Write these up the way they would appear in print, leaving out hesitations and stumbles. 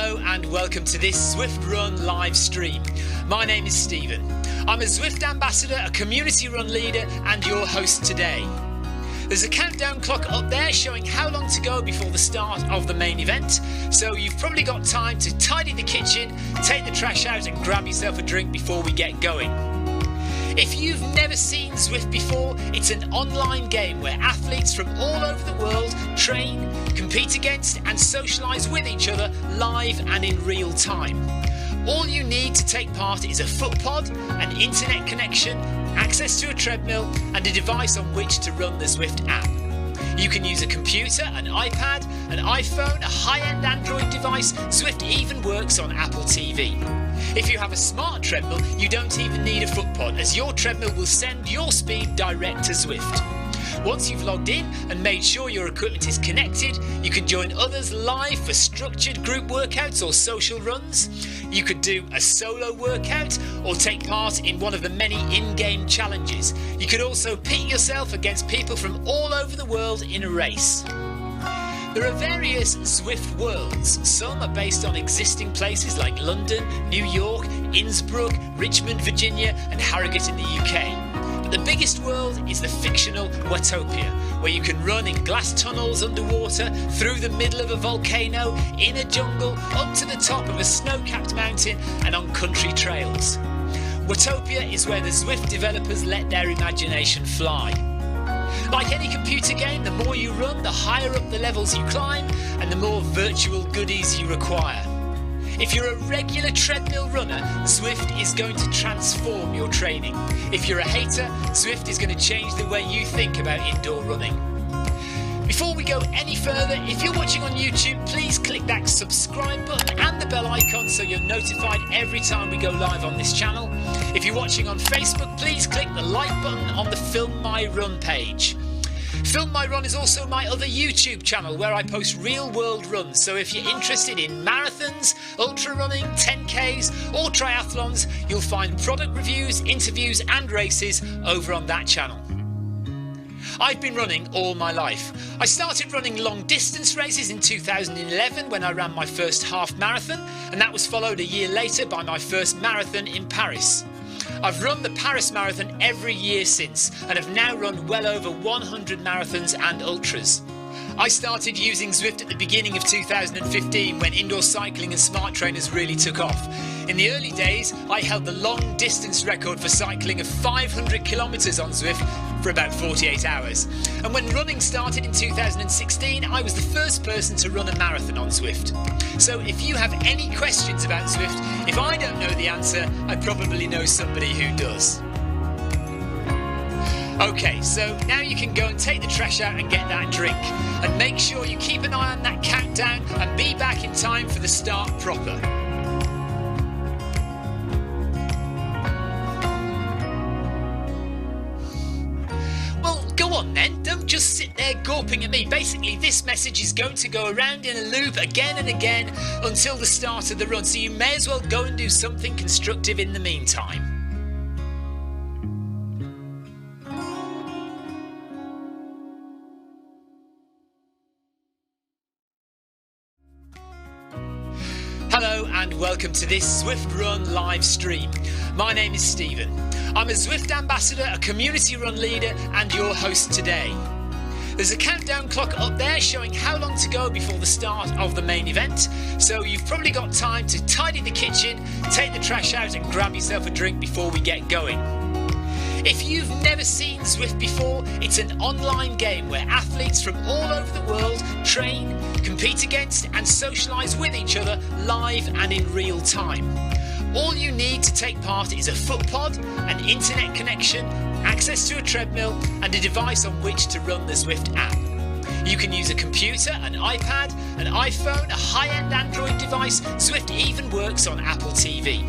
Hello and welcome to this Zwift Run live stream. My name is Stephen. I'm a Zwift ambassador, a community run leader and your host today. There's a countdown clock up there showing how long to go before the start of the main event, so you've probably got time to tidy the kitchen, take the trash out and grab yourself a drink before we get going. If you've never seen Zwift before, it's an online game where athletes from all over the world train, compete against and socialise with each other live and in real time. All you need to take part is a foot pod, an internet connection, access to a treadmill and a device on which to run the Zwift app. You can use a computer, an iPad, an iPhone, a high-end Android device. Zwift even works on Apple TV. If you have a smart treadmill, you don't even need a foot pod, as your treadmill will send your speed direct to Zwift. Once you've logged in and made sure your equipment is connected, you can join others live for structured group workouts or social runs. You could do a solo workout or take part in one of the many in-game challenges. You could also pit yourself against people from all over the world in a race. There are various Zwift worlds. Some are based on existing places like London, New York, Innsbruck, Richmond, Virginia and Harrogate in the UK. But the biggest world is the fictional Watopia, where you can run in glass tunnels underwater, through the middle of a volcano, in a jungle, up to the top of a snow-capped mountain and on country trails. Watopia is where the Zwift developers let their imagination fly. Like any computer game, the more you run, the higher up the levels you climb and the more virtual goodies you require. If you're a regular treadmill runner, Zwift is going to transform your training. If you're a hater, Zwift is going to change the way you think about indoor running. Before we go any further, if you're watching on YouTube, please click that subscribe button and the bell icon so you're notified every time we go live on this channel. If you're watching on Facebook, please click the like button on the Film My Run page. Film My Run is also my other YouTube channel where I post real world runs, so if you're interested in marathons, ultra running, 10Ks or triathlons, you'll find product reviews, interviews and races over on that channel. I've been running all my life. I started running long distance races in 2011 when I ran my first half marathon, and that was followed a year later by my first marathon in Paris. I've run the Paris Marathon every year since and have now run well over 100 marathons and ultras. I started using Zwift at the beginning of 2015 when indoor cycling and smart trainers really took off. In the early days, I held the long distance record for cycling of 500 kilometres on Zwift for about 48 hours. And when running started in 2016, I was the first person to run a marathon on Zwift. So if you have any questions about Zwift, if I don't know the answer, I probably know somebody who does. Okay, so now you can go and take the trash out and get that drink. And make sure you keep an eye on that countdown and be back in time for the start proper. Well, go on then, don't just sit there gawping at me. Basically, this message is going to go around in a loop again and again until the start of the run, so you may as well go and do something constructive in the meantime. Hello and welcome to this Zwift Run live stream. My name is Stephen. I'm a Zwift ambassador, a community run leader and your host today. There's a countdown clock up there showing how long to go before the start of the main event, so you've probably got time to tidy the kitchen, take the trash out and grab yourself a drink before we get going. If you've never seen Zwift before, it's an online game where athletes from all over the world train, compete against and socialise with each other live and in real time. All you need to take part is a foot pod, an internet connection, access to a treadmill and a device on which to run the Zwift app. You can use a computer, an iPad, an iPhone, a high-end Android device. Zwift even works on Apple TV.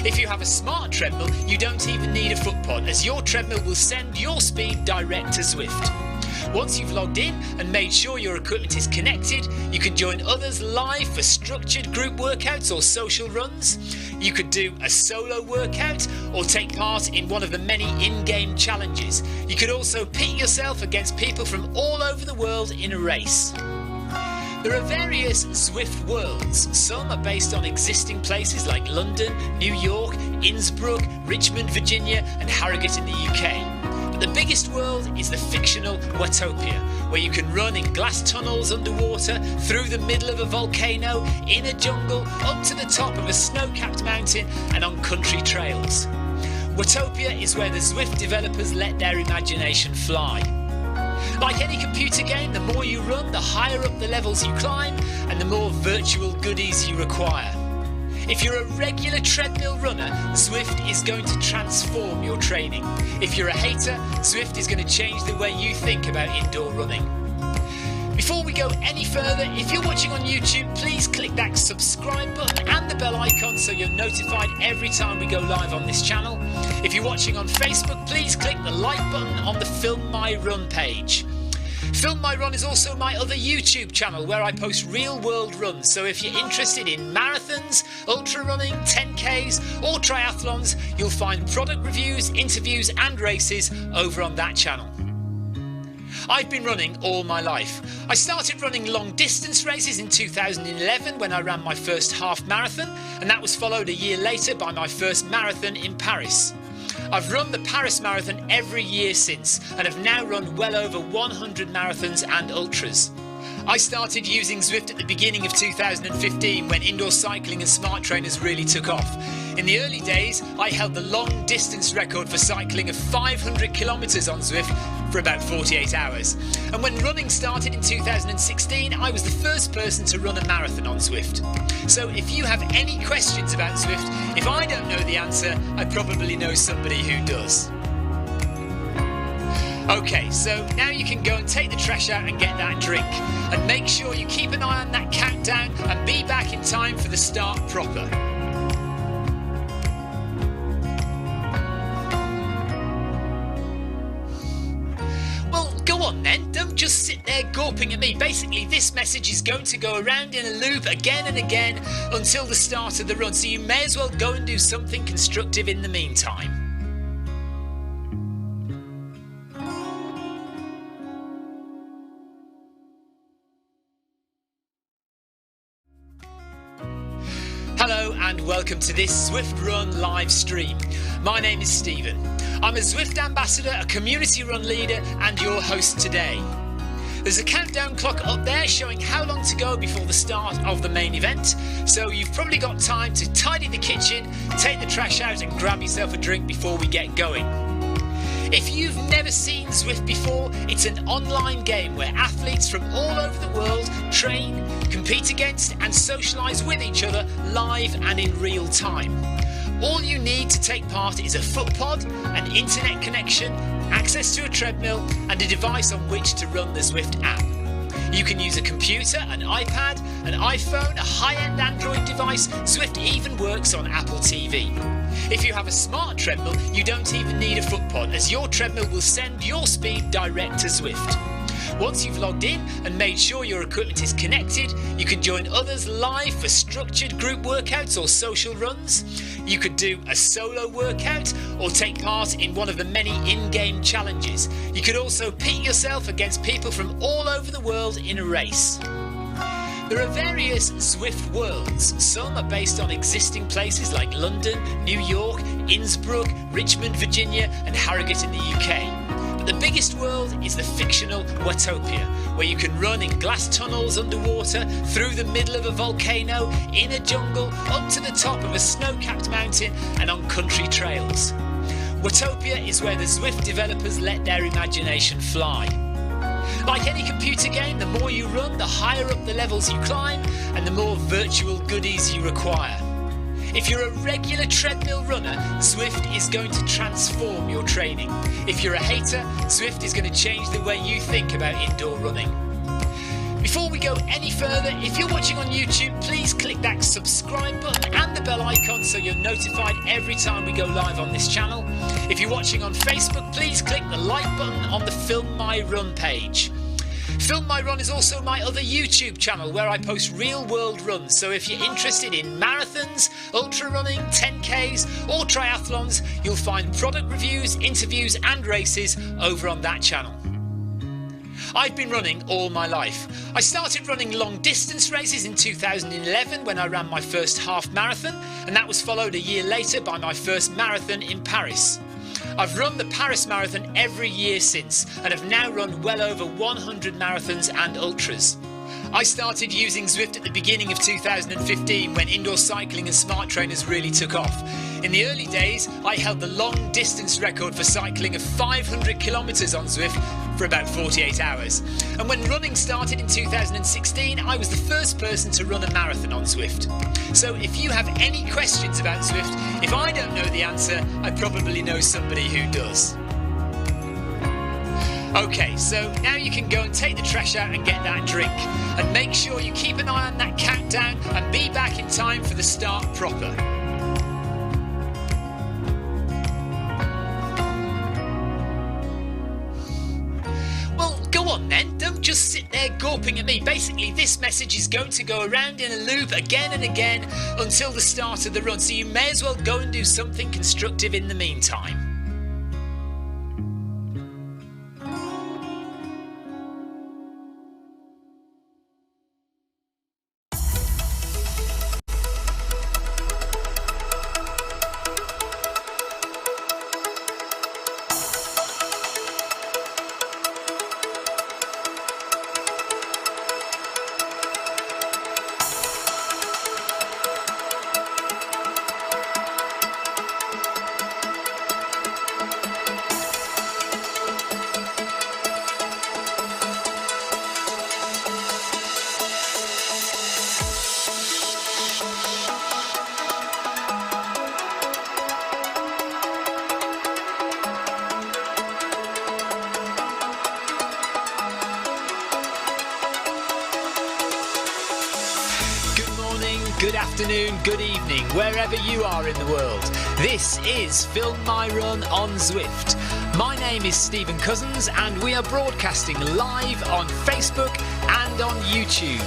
If you have a smart treadmill, you don't even need a foot pod, as your treadmill will send your speed direct to Zwift. Once you've logged in and made sure your equipment is connected, you can join others live for structured group workouts or social runs. You could do a solo workout or take part in one of the many in-game challenges. You could also pit yourself against people from all over the world in a race. There are various Zwift worlds. Some are based on existing places like London, New York, Innsbruck, Richmond, Virginia and Harrogate in the UK. But the biggest world is the fictional Watopia, where you can run in glass tunnels underwater, through the middle of a volcano, in a jungle, up to the top of a snow-capped mountain and on country trails. Watopia is where the Zwift developers let their imagination fly. Like any computer game, the more you run, the higher up the levels you climb and the more virtual goodies you require. If you're a regular treadmill runner, Zwift is going to transform your training. If you're a hater, Zwift is going to change the way you think about indoor running. Before we go any further, if you're watching on YouTube, please click that subscribe button and the bell icon so you're notified every time we go live on this channel. If you're watching on Facebook, please click the like button on the Film My Run page. Film My Run is also my other YouTube channel where I post real world runs, so if you're interested in marathons, ultra running, 10Ks or triathlons, you'll find product reviews, interviews and races over on that channel. I've been running all my life. I started running long distance races in 2011 when I ran my first half marathon, and that was followed a year later by my first marathon in Paris. I've run the Paris Marathon every year since and have now run well over 100 marathons and ultras. I started using Zwift at the beginning of 2015 when indoor cycling and smart trainers really took off. In the early days, I held the long distance record for cycling of 500 kilometres on Zwift for about 48 hours. And when running started in 2016, I was the first person to run a marathon on Zwift. So if you have any questions about Zwift, if I don't know the answer, I probably know somebody who does. Okay, so now you can go and take the trash out and get that drink. And make sure you keep an eye on that countdown and be back in time for the start proper. Well, go on then, don't just sit there gawping at me. Basically, this message is going to go around in a loop again and again until the start of the run, so you may as well go and do something constructive in the meantime. Hello and welcome to this Zwift Run live stream. My name is Stephen. I'm a Zwift ambassador, a community run leader and your host today. There's a countdown clock up there showing how long to go before the start of the main event, so you've probably got time to tidy the kitchen, take the trash out and grab yourself a drink before we get going. If you've never seen Zwift before, it's an online game where athletes from all over the world train, compete against and socialise with each other live and in real time. All you need to take part is a foot pod, an internet connection, access to a treadmill and a device on which to run the Zwift app. You can use a computer, an iPad, an iPhone, a high-end Android device. Zwift even works on Apple TV. If you have a smart treadmill, you don't even need a foot pod, as your treadmill will send your speed direct to Zwift. Once you've logged in and made sure your equipment is connected, you can join others live for structured group workouts or social runs. You could do a solo workout or take part in one of the many in-game challenges. You could also pit yourself against people from all over the world in a race. There are various Zwift worlds. Some are based on existing places like London, New York, Innsbruck, Richmond, Virginia and Harrogate in the UK. But the biggest world is the fictional Watopia, where you can run in glass tunnels underwater, through the middle of a volcano, in a jungle, up to the top of a snow-capped mountain and on country trails. Watopia is where the Zwift developers let their imagination fly. Like any computer game, the more you run, the higher up the levels you climb and the more virtual goodies you require. If you're a regular treadmill runner, Zwift is going to transform your training. If you're a hater, Zwift is going to change the way you think about indoor running. Before we go any further, if you're watching on YouTube, please click that subscribe button and the bell icon so you're notified every time we go live on this channel. If you're watching on Facebook, please click the like button on the Film My Run page. Film My Run is also my other YouTube channel where I post real world runs, so if you're interested in marathons, ultra running, 10Ks or triathlons, you'll find product reviews, interviews and races over on that channel. I've been running all my life. I started running long distance races in 2011 when I ran my first half marathon, and that was followed a year later by my first marathon in Paris. I've run the Paris Marathon every year since and have now run well over 100 marathons and ultras. I started using Zwift at the beginning of 2015 when indoor cycling and smart trainers really took off. In the early days, I held the long distance record for cycling of 500 kilometres on Zwift for about 48 hours. And when running started in 2016, I was the first person to run a marathon on Zwift. So if you have any questions about Zwift, if I don't know the answer, I probably know somebody who does. Okay, so now you can go and take the trash out and get that drink. And make sure you keep an eye on that countdown and be back in time for the start proper. Well, go on then, don't just sit there gawping at me. Basically, this message is going to go around in a loop again and again until the start of the run, so you may as well go and do something constructive in the meantime. Good afternoon, good evening, wherever you are in the world. This is Film My Run on Zwift. My name is Stephen Cousins and we are broadcasting live on Facebook and on YouTube.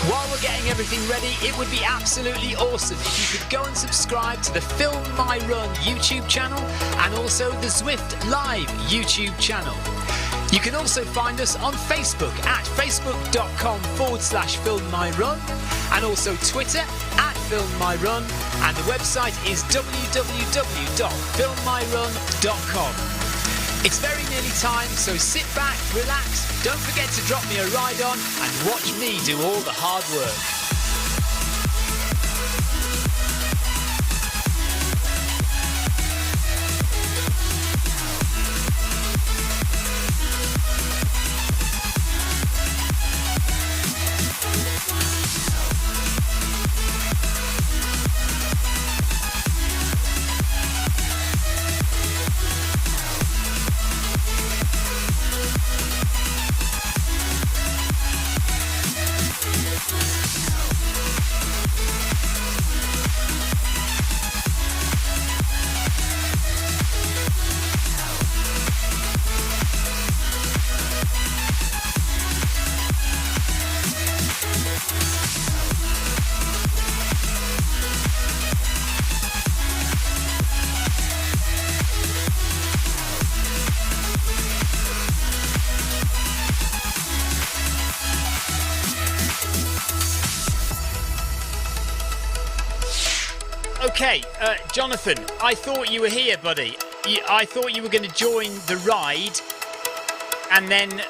While we're getting everything ready, it would be absolutely awesome if you could go and subscribe to the Film My Run YouTube channel and also the Zwift Live YouTube channel. You can also find us on Facebook at facebook.com/filmmyrun and also Twitter at filmmyrun, and the website is www.filmmyrun.com. It's very nearly time, so sit back, relax, don't forget to drop me a ride on and watch me do all the hard work. Okay, Jonathan, I thought you were here, buddy. I thought you were going to join the ride and then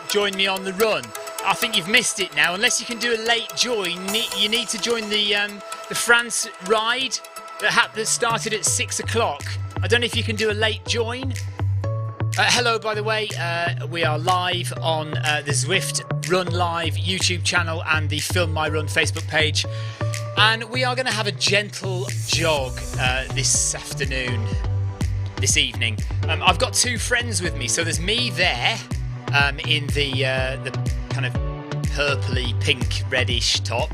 join me on the run. I think you've missed it now. Unless you can do a late join, you need to join the France ride that started at 6 o'clock. I don't know if you can do a late join. Hello, by the way, we are live on the Zwift Run Live YouTube channel and the Film My Run Facebook page. And we are going to have a gentle jog this evening. I've got two friends with me. So there's me there in the kind of purpley pink reddish top.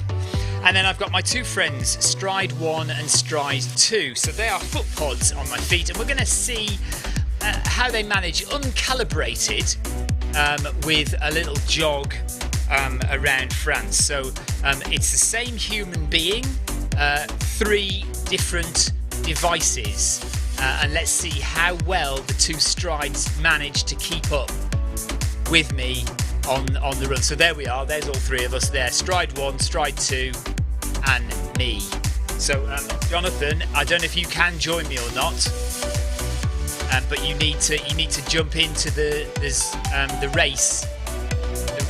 And then I've got my two friends, Stride 1 and Stride 2. So they are foot pods on my feet. And we're going to see how they manage uncalibrated with a little jog around France. So it's the same human being, three different devices, and let's see how well the two strides manage to keep up with me on the run. So there we are. There's all three of us there. Stride 1, Stride 2, and me. So Jonathan, I don't know if you can join me or not, but you need to jump into the race,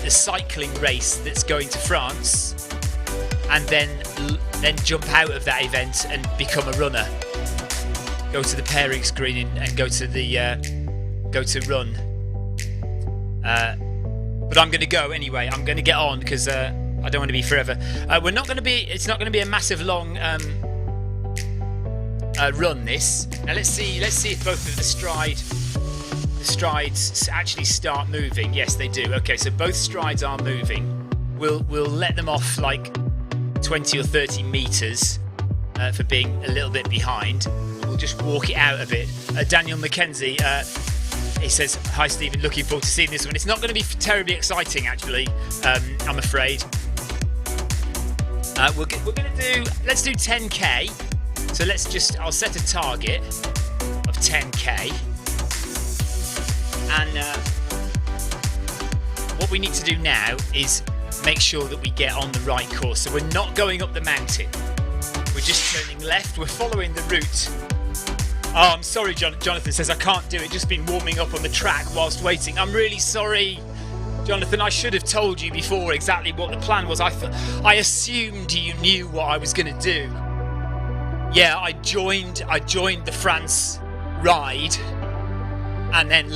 the cycling race that's going to France, and then jump out of that event and become a runner. Go to the pairing screen and go to run. But I'm going to go anyway. I'm going to get on because I don't want to be forever. It's not going to be a massive long run. This. Now let's see if both of the strides actually start moving. Yes, they do. Okay, so both strides are moving. We'll let them off like 20 or 30 meters for being a little bit behind. We'll just walk it out a bit. Daniel McKenzie. He says, "Hi Stephen, looking forward to seeing this one." It's not going to be terribly exciting, actually. I'm afraid. Let's do 10k. So I'll set a target of 10k, and what we need to do now is make sure that we get on the right course. So we're not going up the mountain. We're just turning left. We're following the route. Oh, I'm sorry, Jonathan says I can't do it. Just been warming up on the track whilst waiting. I'm really sorry, Jonathan. I should have told you before exactly what the plan was. I assumed you knew what I was going to do. Yeah, I joined the France ride, and then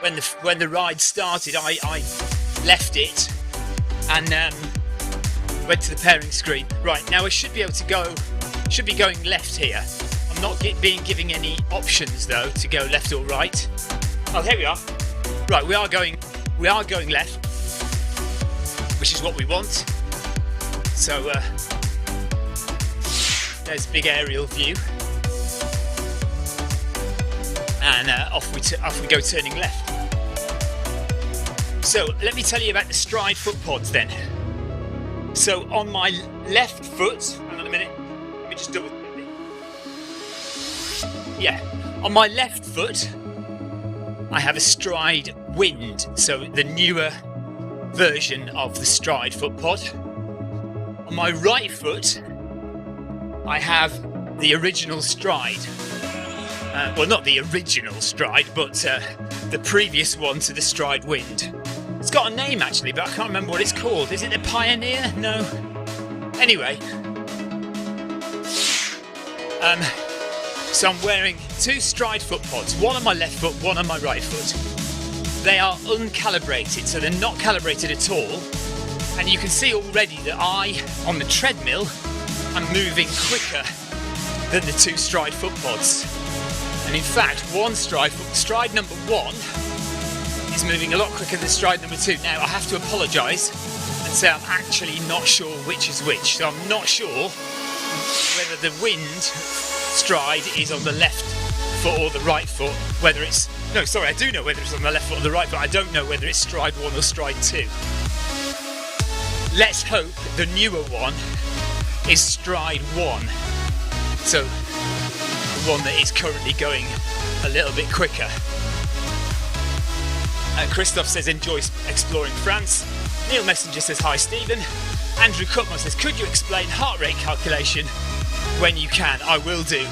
when the ride started, I left it and went to the pairing screen. Right, now I should be going left here. I'm not being given any options though to go left or right. Oh, here we are. Right, we are going left, which is what we want. So there's a big aerial view, and off we go, turning left. So let me tell you about the Stride foot pods then. So on my left foot, hang on a minute, let me just double. Yeah, on my left foot, I have a Stride Wind, so the newer version of the Stride foot pod. On my right foot, I have the original Stride. Well, not the original Stride, but the previous one to the Stride Wind. It's got a name actually, but I can't remember what it's called. Is it the Pioneer? No. Anyway. So I'm wearing two Stride foot pods, one on my left foot, one on my right foot. They are uncalibrated, so they're not calibrated at all. And you can see already that on the treadmill, I'm moving quicker than the two Stride foot pods. And in fact, Stride number 1 is moving a lot quicker than Stride number 2. Now, I have to apologise and say I'm actually not sure which is which. So I'm not sure whether the Wind Stride is on the left foot or the right foot, I do know whether it's on the left foot or the right foot. I don't know whether it's Stride 1 or Stride 2. Let's hope the newer one is Stride 1. So, the one that is currently going a little bit quicker. Christoph says, enjoy exploring France. Neil Messenger says, hi Stephen. Andrew Cutman says, could you explain heart rate calculation when you can? I will do.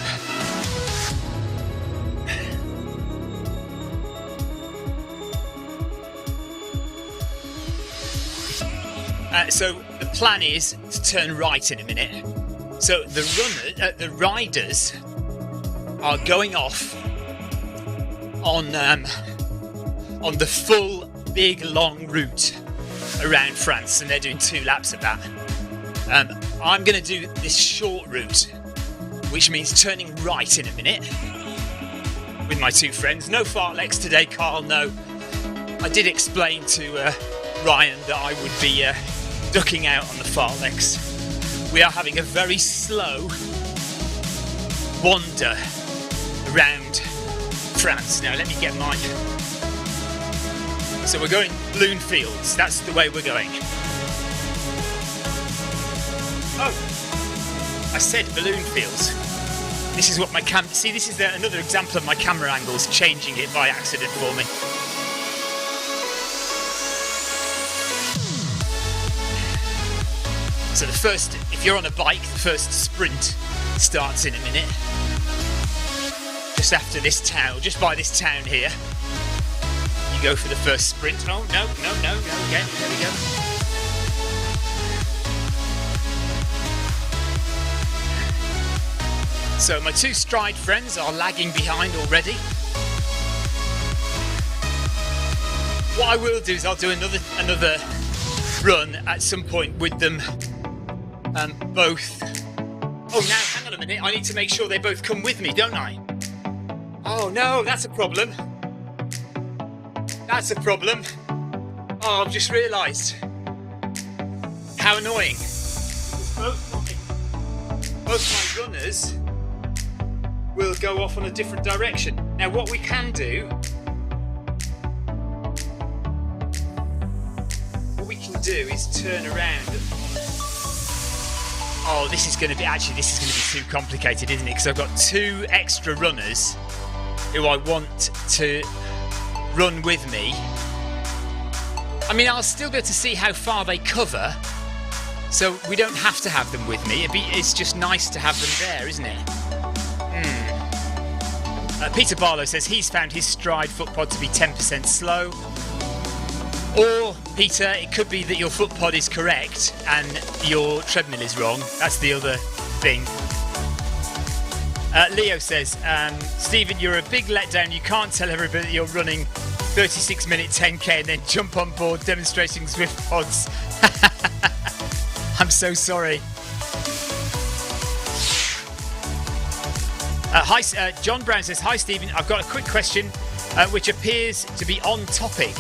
So the plan is to turn right in a minute. So the riders are going off on the full big long route around France, and they're doing 2 laps of that. I'm going to do this short route, which means turning right in a minute with my 2 friends. No fartleks today, Carl. No, I did explain to Ryan that I would be ducking out on the fartleks. We are having a very slow wander around France. Now let me get mine. So we're going Balloon Fields. That's the way we're going. Oh, I said Balloon Fields. This is what my see, this is another example of my camera angles changing it by accident for me. So if you're on a bike, the first sprint starts in a minute. Just after this town, just by this town here, you go for the first sprint. Oh, no, again, there we go. So my two stride friends are lagging behind already. What I will do is I'll do another run at some point with them both. Oh, now hang on a minute, I need to make sure they both come with me, don't I? Oh no, that's a problem. That's a problem. Oh, I've just realised. How annoying. Both my runners will go off on a different direction. Now what we can do, is turn around. Oh, this is going to be too complicated, isn't it? Because I've got two extra runners who I want to run with me. I mean, I'll still be able to see how far they cover, so we don't have to have them with me. It's just nice to have them there, isn't it? Peter Barlow says he's found his stride foot pod to be 10% slow. Or, Peter, it could be that your foot pod is correct and your treadmill is wrong. That's the other thing. Leo says, Stephen, you're a big letdown. You can't tell everybody that you're running 36-minute 10k and then jump on board demonstrating Zwift pods. I'm so sorry. John Brown says, hi Stephen, I've got a quick question which appears to be on topic.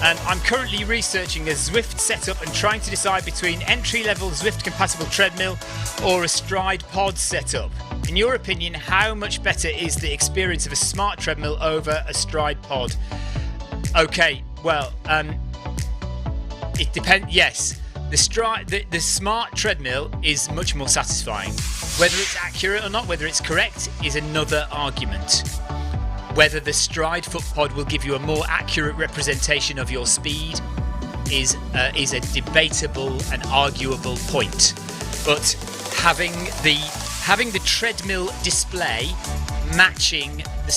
I'm currently researching a Zwift setup and trying to decide between entry-level Zwift-compatible treadmill or a stride pod setup. In your opinion, how much better is the experience of a smart treadmill over a stride pod? Okay, well, it depends. Yes, the smart treadmill is much more satisfying. Whether it's accurate or not, whether it's correct, is another argument. Whether the stride foot pod will give you a more accurate representation of your speed is a debatable and arguable point. But having the treadmill display matching the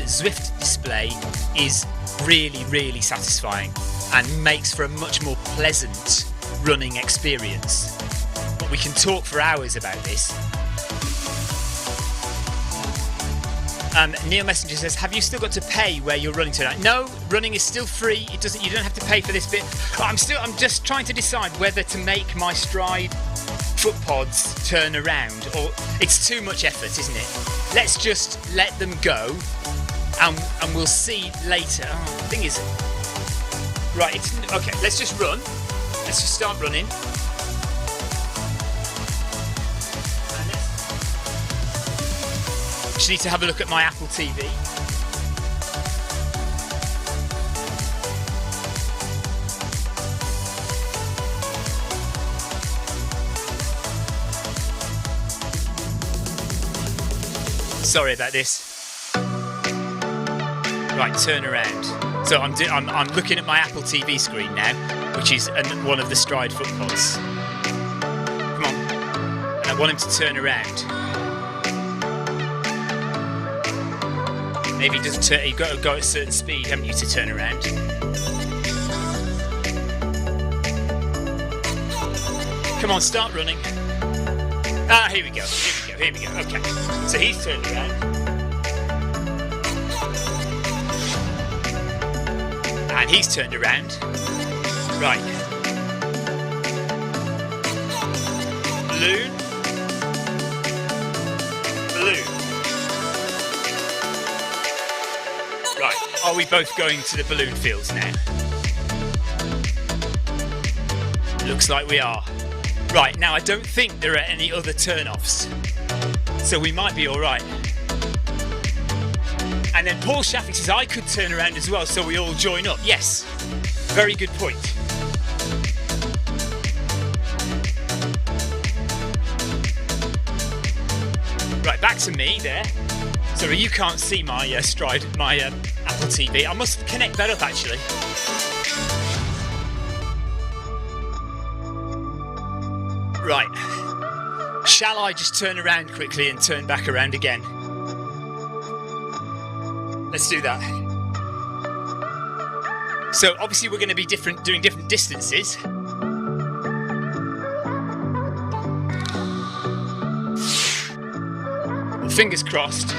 Zwift display is really, really satisfying and makes for a much more pleasant running experience. But we can talk for hours about this. Neil Messenger says, have you still got to pay where you're running tonight? No, running is still free. You don't have to pay for this bit. But I'm just trying to decide whether to make my stride foot pods turn around, or it's too much effort, isn't it? Let's just let them go and we'll see later. Oh, the thing is, right, okay, let's just run. Let's just start running. Just need to have a look at my Apple TV. Sorry about this. Right, turn around. So I'm looking at my Apple TV screen now, which is one of the stride foot pods. Come on, and I want him to turn around. Maybe it doesn't turn. You've got to go at a certain speed, haven't you, to turn around? Come on, start running. Ah, here we go. Okay. So he's turned around. And he's turned around. Right. Balloon. Right, are we both going to the balloon fields now? Looks like we are. Right, now I don't think there are any other turn-offs, so we might be alright. And then Paul Shaffick says I could turn around as well, so we all join up. Yes, very good point. Right, back to me there. Sorry, you can't see my Apple TV. I must connect that up actually. Right. Shall I just turn around quickly and turn back around again? Let's do that. So obviously we're going to be doing different distances. Fingers crossed.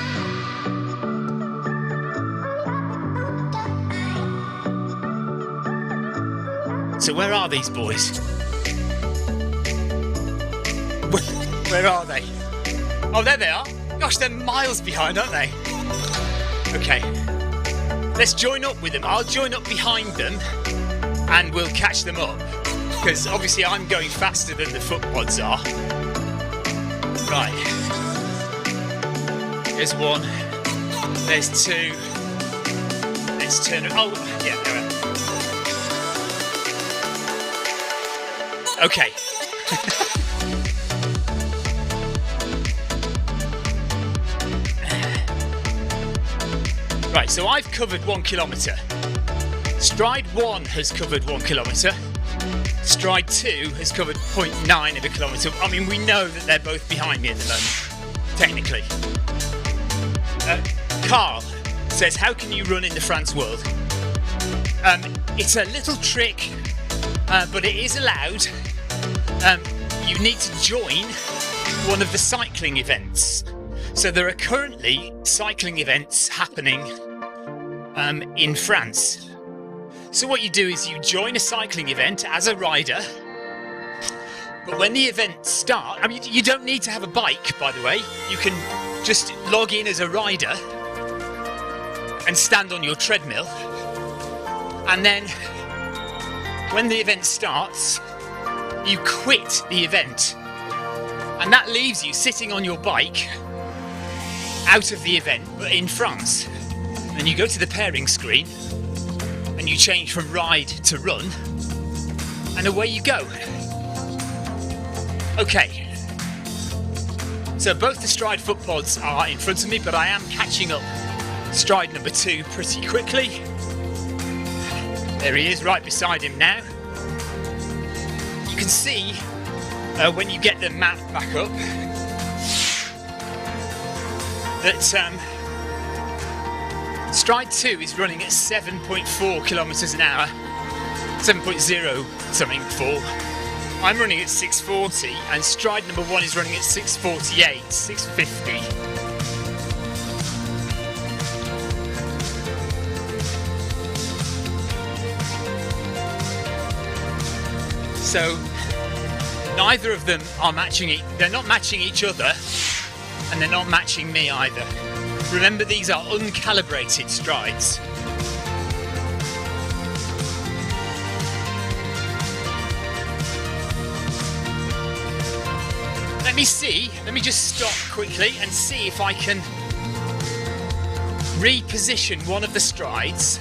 So where are these boys? Where are they? Oh, there they are. Gosh, they're miles behind, aren't they? Okay. Let's join up with them. I'll join up behind them and we'll catch them up. Because obviously I'm going faster than the foot pods are. Right. There's one. There's two. Let's turn it. Oh, yeah, there we are. Okay. Right, so I've covered 1 kilometre. Stride 1 has covered 1 kilometre. Stride 2 has covered 0.9 of a kilometre. I mean, we know that they're both behind me at the moment, technically. Carl says, how can you run in the France world? It's a little trick, but it is allowed. You need to join one of the cycling events. So there are currently cycling events happening in France. So what you do is you join a cycling event as a rider, but when the event starts, I mean, you don't need to have a bike, by the way. You can just log in as a rider and stand on your treadmill, and then when the event starts, you quit the event, and that leaves you sitting on your bike out of the event, but in France. Then you go to the pairing screen and you change from ride to run, and away you go. Okay, so both the Stride foot pods are in front of me, but I am catching up Stride number 2 pretty quickly. There he is, right beside him now. You can see when you get the map back up that Stride 2 is running at 7.4 kilometres an hour, 7.0 something 4. I'm running at 640, and Stride number 1 is running at 648, 650. So neither of them are matching it. They're not matching each other, and they're not matching me either. Remember, these are uncalibrated strides. Let me just stop quickly and see if I can reposition one of the strides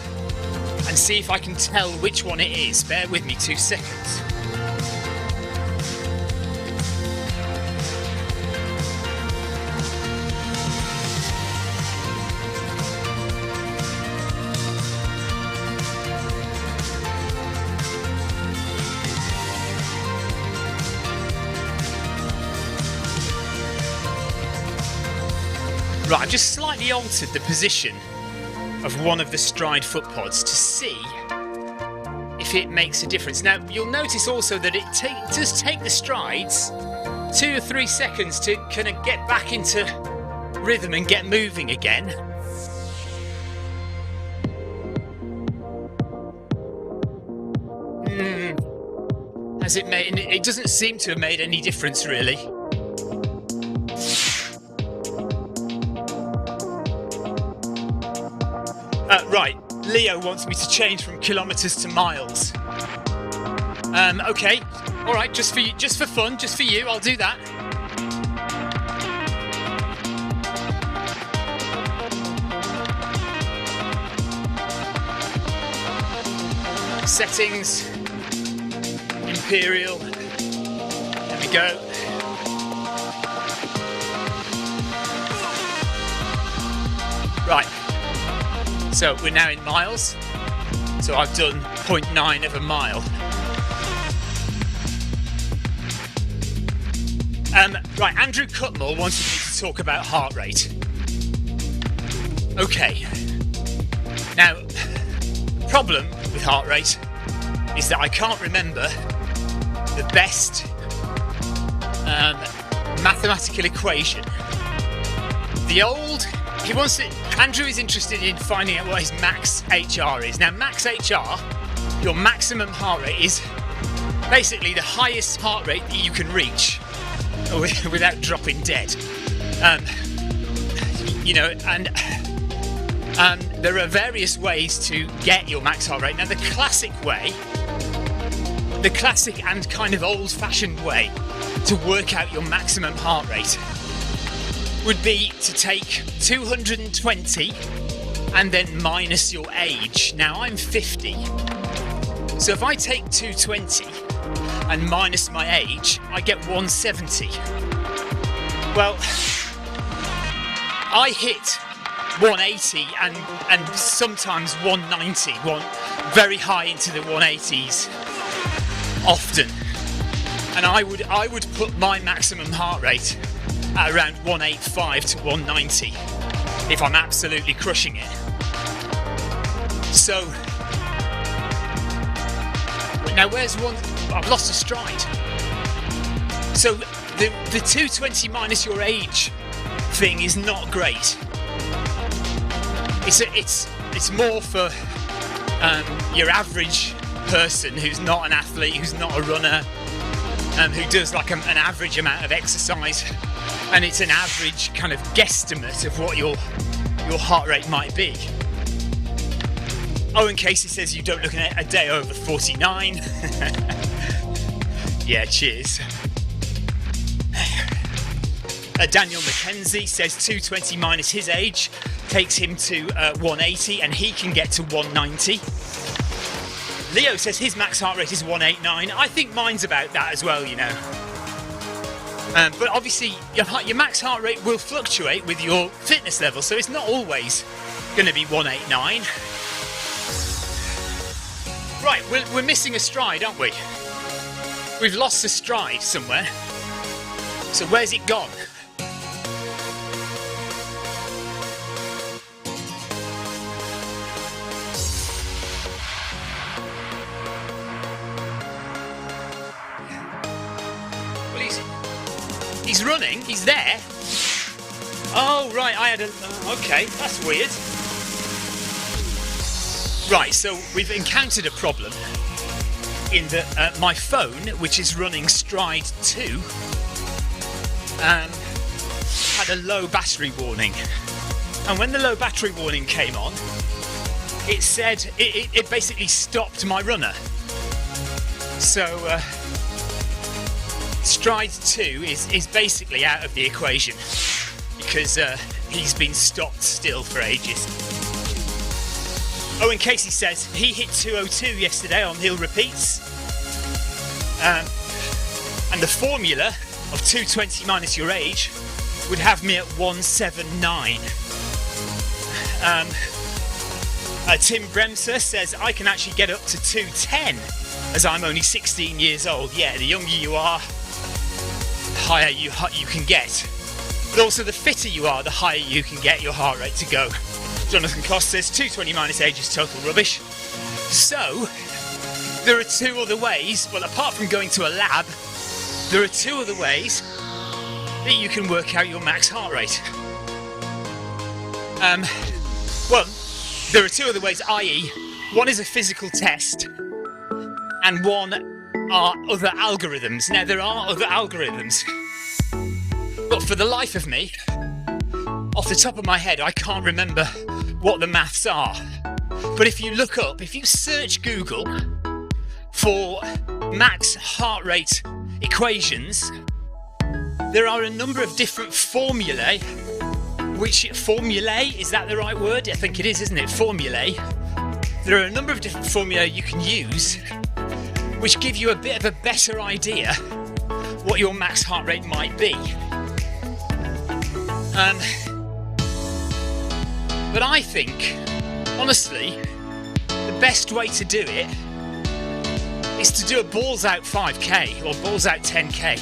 and see if I can tell which one it is. Bear with me 2 seconds. Right, I've just slightly altered the position of one of the Stride foot pods to see if it makes a difference. Now, you'll notice also that it does take the strides 2 or 3 seconds to kind of get back into rhythm and get moving again. Has it made? It doesn't seem to have made any difference, really. Right, Leo wants me to change from kilometres to miles. Okay, all right, just for you, just for fun, just for you, I'll do that. Settings, Imperial. There we go. Right. So we're now in miles, so I've done 0.9 of a mile. Right, Andrew Cutmore wanted me to talk about heart rate. Okay. Now, problem with heart rate is that I can't remember the best mathematical equation. Andrew is interested in finding out what his max HR is. Now, max HR, your maximum heart rate, is basically the highest heart rate that you can reach without dropping dead. And there are various ways to get your max heart rate. Now, the classic and kind of old-fashioned way to work out your maximum heart rate would be to take 220 and then minus your age. Now, I'm 50, so if I take 220 and minus my age, I get 170. Well, I hit 180 and sometimes 190, very high into the 180s often, and I would put my maximum heart rate at around 185 to 190 if I'm absolutely crushing it. So now I've lost a stride. So the 220 minus your age thing is not great. It's more for your average person who's not an athlete, who's not a runner, who does like an average amount of exercise, and it's an average kind of guesstimate of what your heart rate might be. Owen Casey says you don't look at a day over 49. Yeah, cheers. Daniel McKenzie says 220 minus his age takes him to 180 and he can get to 190. Leo says his max heart rate is 189. I think mine's about that as well, you know. But obviously your max heart rate will fluctuate with your fitness level, so it's not always going to be 189. Right, we're missing a stride, aren't we? We've lost a stride somewhere. So where's it gone? He's running, he's there. Oh, right, okay, that's weird. Right, so we've encountered a problem in that my phone, which is running Stride 2, had a low battery warning. And when the low battery warning came on, it said, it basically stopped my runner. So, Stride 2 is basically out of the equation because he's been stopped still for ages. Owen Casey says he hit 202 yesterday on hill repeats, and the formula of 220 minus your age would have me at 179. Tim Bremser says I can actually get up to 210 as I'm only 16 years old. Yeah, the younger you are, the higher you can get. But also the fitter you are, the higher you can get your heart rate to go. Jonathan Cost says 220 minus age is total rubbish. So, there are two other ways, well, apart from going to a lab, there are two other ways that you can work out your max heart rate. Well, there are two other ways, i.e., one is a physical test, and one are other algorithms. Now, there are other algorithms, but for the life of me, off the top of my head, I can't remember what the maths are. But if you search Google for max heart rate equations, there are a number of different formulae. Is that the right word? I think it is, isn't it? Formulae. There are a number of different formulae you can use which give you a bit of a better idea what your max heart rate might be. But I think, honestly, the best way to do it is to do a balls out 5k or balls out 10k.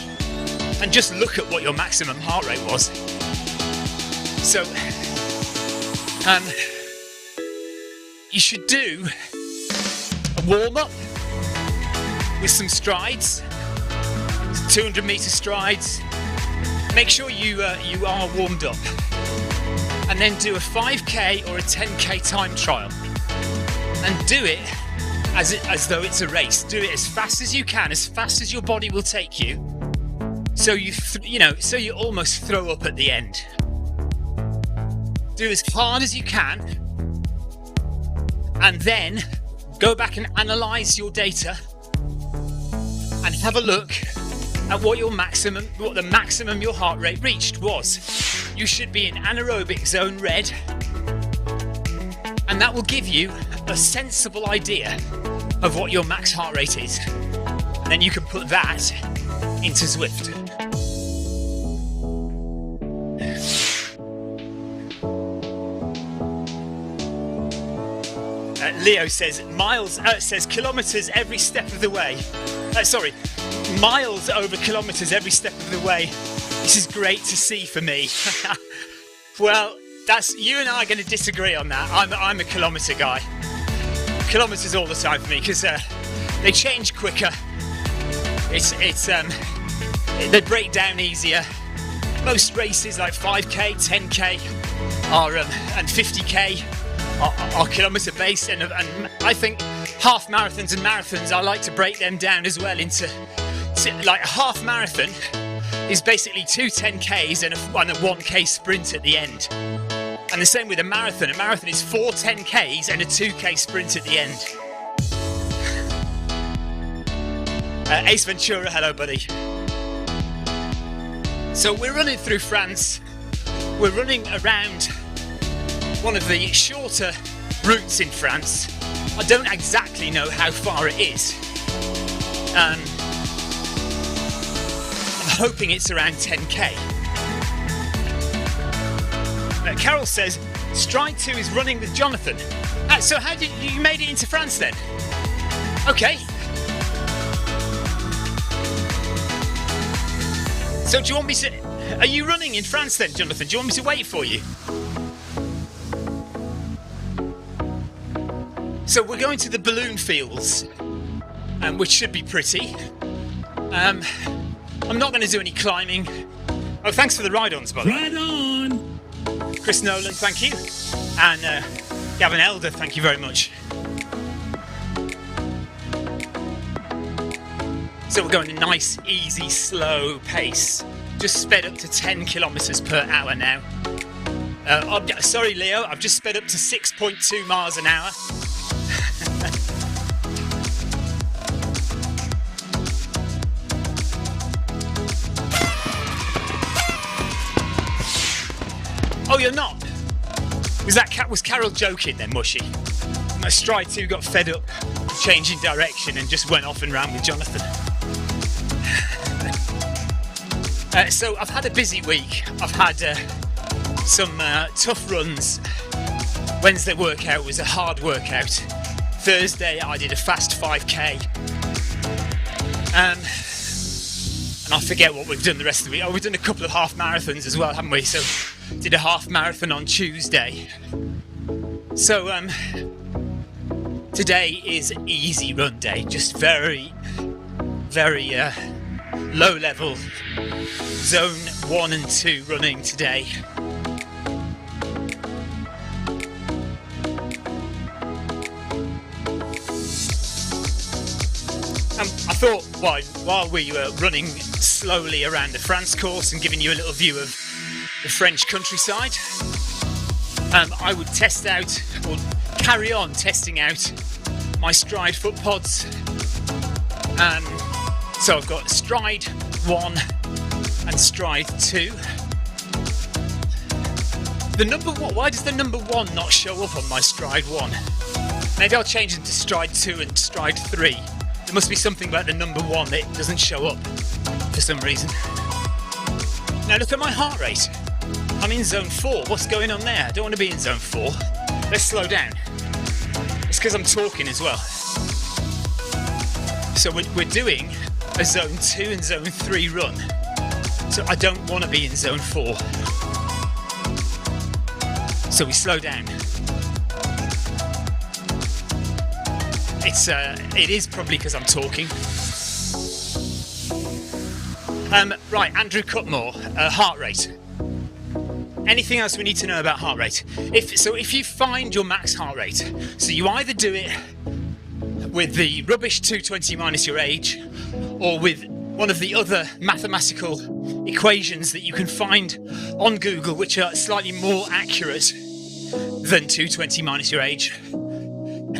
and just look at what your maximum heart rate was. So you should do a warm-up with some strides, 200 metre strides. Make sure you are warmed up, and then do a 5k or a 10k time trial, and do it as though it's a race. Do it as fast as you can, as fast as your body will take you, so so you almost throw up at the end. Do as hard as you can, and then go back and analyse your data and have a look at what the maximum your heart rate reached was. You should be in anaerobic zone red, and that will give you a sensible idea of what your max heart rate is. And then you can put that into Zwift. Leo says kilometres every step of the way. Miles over kilometres every step of the way. This is great to see for me. Well, you and I are going to disagree on that. I'm a kilometre guy. Kilometres all the time for me, because they change quicker. They break down easier. Most races like 5k, 10k and 50k are kilometre based, and I think half marathons and marathons, I like to break them down as well into like a half marathon is basically 2 10Ks and a 1K sprint at the end. And the same with a marathon. A marathon is 4 10Ks and a 2K sprint at the end. Ace Ventura, hello buddy. So we're running through France. We're running around one of the shorter routes in France. I don't exactly know how far it is. I'm hoping it's around 10k. Carol says, Stride 2 is running with Jonathan. So how did you made it into France then? Okay. So do you want me to... Are you running in France then, Jonathan? Do you want me to wait for you? So we're going to the balloon fields, which should be pretty. I'm not going to do any climbing. Oh, thanks for the ride-ons, by the way. Ride on! Chris Nolan, thank you. And Gavin Elder, thank you very much. So we're going a nice, easy, slow pace. Just sped up to 10 kilometres per hour now. Sorry, Leo, I've just sped up to 6.2 miles an hour. Oh, you're not? Was Carol joking then, Mushy? My Stride 2 got fed up changing direction and just went off and ran with Jonathan. So I've had a busy week. I've had some tough runs. Wednesday workout was a hard workout. Thursday I did a fast 5k. And I forget what we've done the rest of the week. Oh, we've done a couple of half marathons as well, haven't we? So did a half marathon on Tuesday. So today is easy run day, just very, very low level zone 1 and 2 running today. I thought while we were running slowly around the France course and giving you a little view of the French countryside, I would test out, or carry on testing out, my Stride foot pods. So I've got Stride 1 and Stride 2. The number 1, why does the number 1 not show up on my Stride 1? Maybe I'll change it to Stride 2 and Stride 3. There must be something about the number 1 that doesn't show up for some reason. Now look at my heart rate. I'm in zone 4. What's going on there? I don't want to be in zone 4. Let's slow down. It's because I'm talking as well. So we're doing a zone 2 and zone 3 run. So I don't want to be in zone 4. So we slow down. It is probably because I'm talking. Right, Andrew Cutmore, heart rate. Anything else we need to know about heart rate? If you find your max heart rate, so you either do it with the rubbish 220 minus your age, or with one of the other mathematical equations that you can find on Google, which are slightly more accurate than 220 minus your age.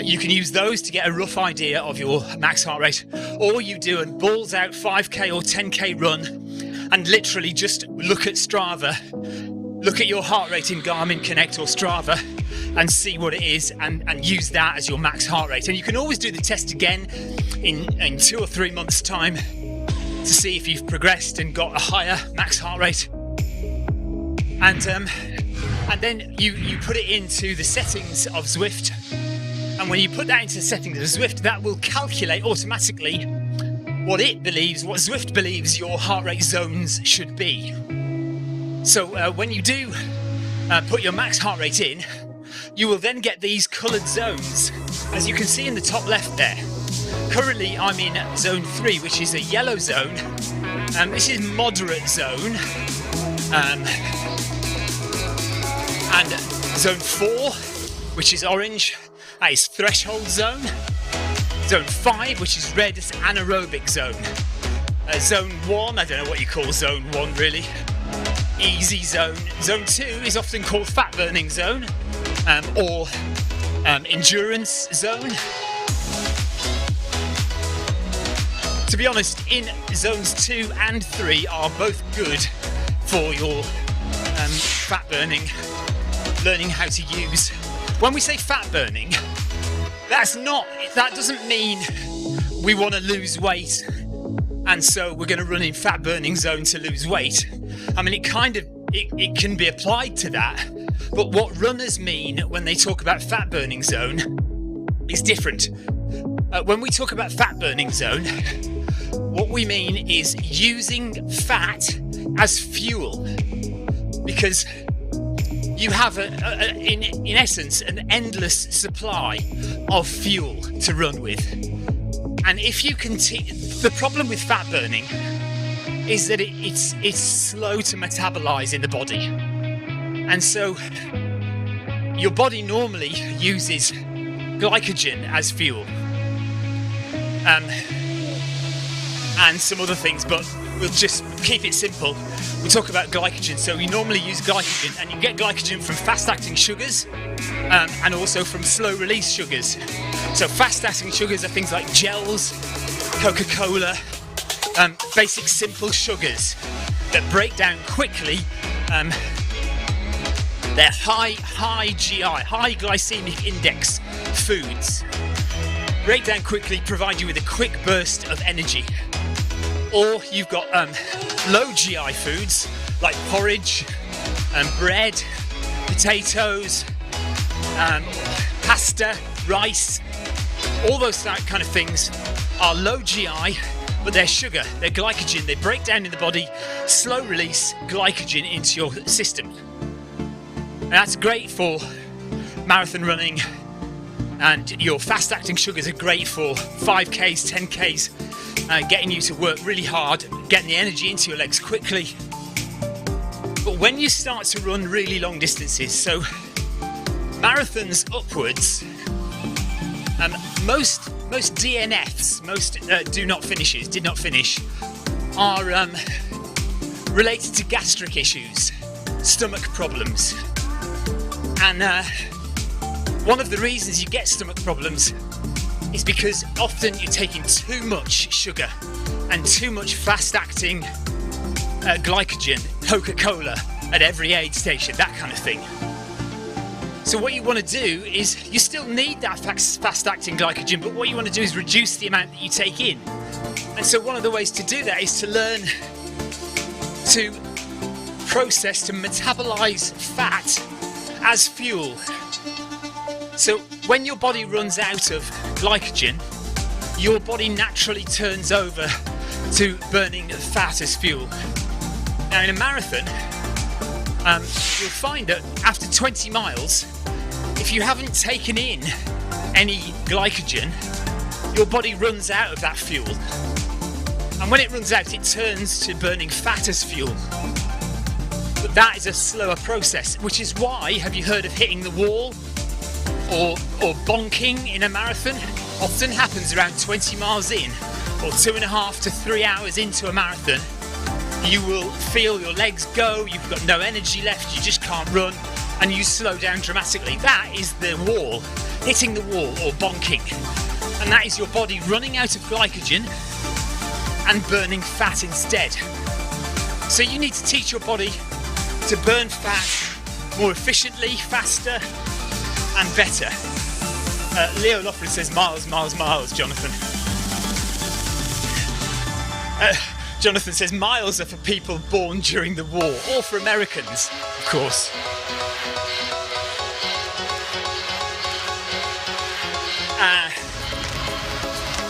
You can use those to get a rough idea of your max heart rate, or you do a balls out 5k or 10k run and literally just look at Strava, look at your heart rate in Garmin Connect or Strava and see what it is, and use that as your max heart rate. And you can always do the test again in 2 or 3 months' time to see if you've progressed and got a higher max heart rate. And then you put it into the settings of Zwift. And when you put that into the settings of Zwift, that will calculate automatically what Zwift believes your heart rate zones should be. So when you do put your max heart rate in, you will then get these coloured zones, as you can see in the top left there. Currently I'm in zone 3, which is a yellow zone. This is moderate zone. And zone 4, which is orange, that is threshold zone. Zone 5, which is red, is anaerobic zone. Zone 1, I don't know what you call zone 1 really. Easy zone. Zone 2 is often called fat burning zone, or endurance zone. To be honest, in zones 2 and 3 are both good for your fat burning, learning how to use. When we say fat burning, that doesn't mean we want to lose weight and so we're going to run in fat burning zone to lose weight. I mean, it can be applied to that, but what runners mean when they talk about fat burning zone is different. When we talk about fat burning zone, what we mean is using fat as fuel, because you have in essence an endless supply of fuel to run with. And if you the problem with fat burning is that it's slow to metabolize in the body, and so your body normally uses glycogen as fuel, and some other things, but we'll just keep it simple. We talk about glycogen. So we normally use glycogen, and you get glycogen from fast-acting sugars and also from slow-release sugars. So fast-acting sugars are things like gels, Coca-Cola, basic simple sugars that break down quickly. They're high GI, high glycemic index foods. Break down quickly, provide you with a quick burst of energy. Or you've got low GI foods like porridge, bread, potatoes, pasta, rice. All those kind of things are low GI, but they're sugar, they're glycogen. They break down in the body, slow release glycogen into your system. And that's great for marathon running, and your fast-acting sugars are great for 5Ks, 10Ks, getting you to work really hard, getting the energy into your legs quickly. But when you start to run really long distances, so marathons upwards, most DNFs, most did not finish, are related to gastric issues, stomach problems. And one of the reasons you get stomach problems is because often you're taking too much sugar and too much fast-acting glycogen, Coca-Cola at every aid station, that kind of thing. So what you want to do is, you still need that fast-acting glycogen, but what you want to do is reduce the amount that you take in. And so one of the ways to do that is to learn to process, to metabolize fat as fuel. So when your body runs out of glycogen, your body naturally turns over to burning fat as fuel. Now in a marathon, you'll find that after 20 miles, if you haven't taken in any glycogen, your body runs out of that fuel. And when it runs out, it turns to burning fat as fuel. But that is a slower process, which is why, have you heard of hitting the wall or bonking in a marathon? Often happens around 20 miles in, or 2.5 to 3 hours into a marathon. You will feel your legs go, you've got no energy left, you just can't run, and you slow down dramatically. That is the wall, hitting the wall or bonking. And that is your body running out of glycogen and burning fat instead. So you need to teach your body to burn fat more efficiently, faster and better. Leo Loughlin says miles, miles, miles, Jonathan. Jonathan says miles are for people born during the war, or for Americans, of course.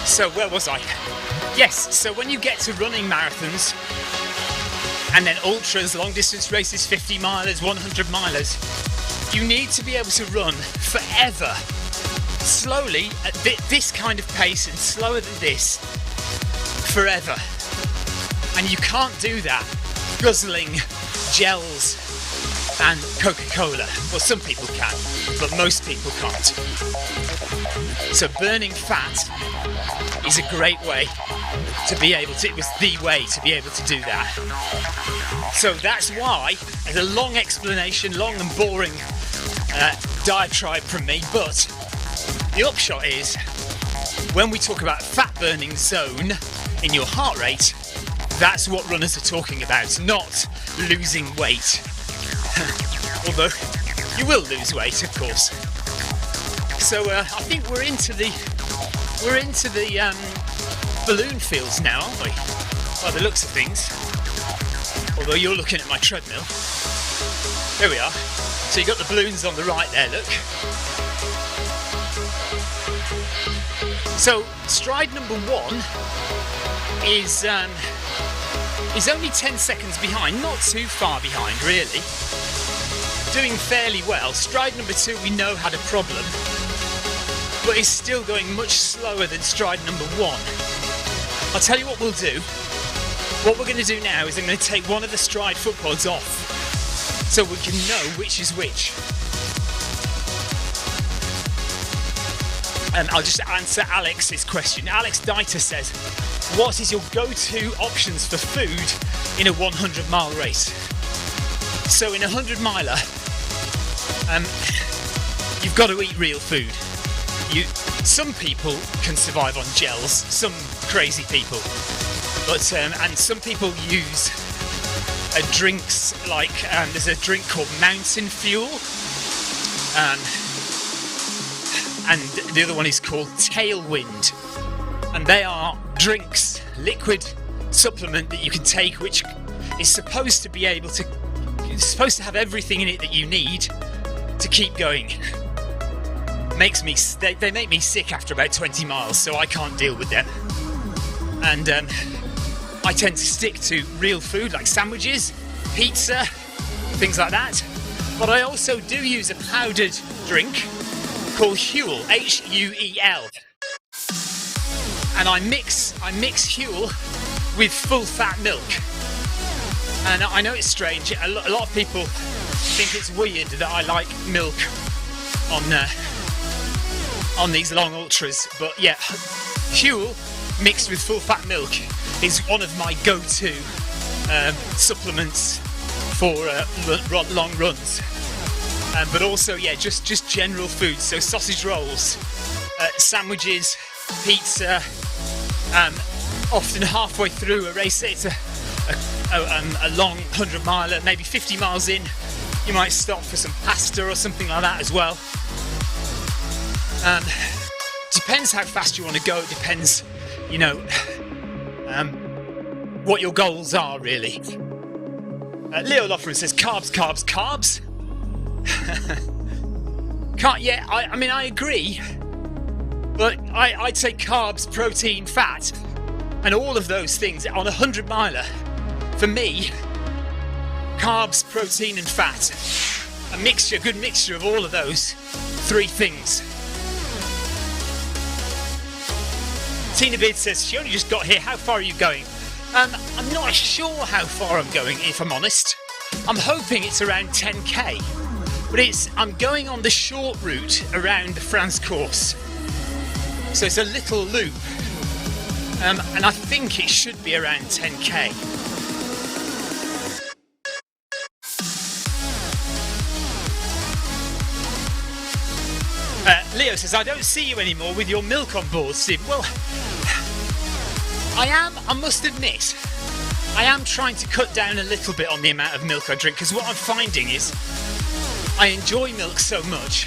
So where was I? Yes, so when you get to running marathons, and then ultras, long distance races, 50 milers, 100 milers, you need to be able to run forever, slowly, at this kind of pace and slower than this, forever. And you can't do that guzzling gels and Coca-Cola. Well, some people can, but most people can't. So burning fat is a great way to be able to, it was the way to be able to do that. So that's why, as a long explanation, long and boring diatribe from me, but the upshot is, when we talk about fat burning zone in your heart rate, that's what runners are talking about, not losing weight. Although you will lose weight, of course. So I think we're into the balloon fields now, aren't we? By the looks of things. Although you're looking at my treadmill. There we are. So you got the balloons on the right there, look. So stride number 1 is only 10 seconds behind, not too far behind really. Doing fairly well. Stride number 2 we know had a problem, but is still going much slower than stride number 1. I'll tell you what we'll do. What we're going to do now is I'm going to take one of the stride foot pods off so we can know which is which. And I'll just answer Alex's question. Alex Dieter says, what is your go-to options for food in a 100-mile race? So in a 100-miler, you've got to eat real food. Some people can survive on gels, some crazy people, but and some people use drinks like there's a drink called Mountain Fuel, and the other one is called Tailwind, and they are drinks, liquid supplement that you can take, which is supposed to be able to, it's supposed to have everything in it that you need to keep going. They make me sick after about 20 miles, so I can't deal with them. And I tend to stick to real food like sandwiches, pizza, things like that. But I also do use a powdered drink called Huel, Huel. And I mix Huel with full fat milk. And I know it's strange, a lot of people think it's weird that I like milk on these long ultras, but yeah, Huel mixed with full fat milk is one of my go-to supplements for long runs. But also, yeah, just general food, so sausage rolls, sandwiches, pizza. Often halfway through a race, it's a long 100-miler, maybe 50 miles in, you might stop for some pasta or something like that as well. Depends how fast you want to go. It depends, what your goals are, really. Leo Loughlin says carbs, carbs, carbs. I agree, but I'd say carbs, protein, fat, and all of those things on a 100-miler. For me, carbs, protein and fat. A mixture, good mixture of all of those three things. Tina Beard says, she only just got here, how far are you going? I'm not sure how far I'm going, if I'm honest. I'm hoping it's around 10k, but I'm going on the short route around the France course. So it's a little loop, and I think it should be around 10k. Leo says, I don't see you anymore with your milk on board, Steve. Well, I must admit, I am trying to cut down a little bit on the amount of milk I drink, because what I'm finding is I enjoy milk so much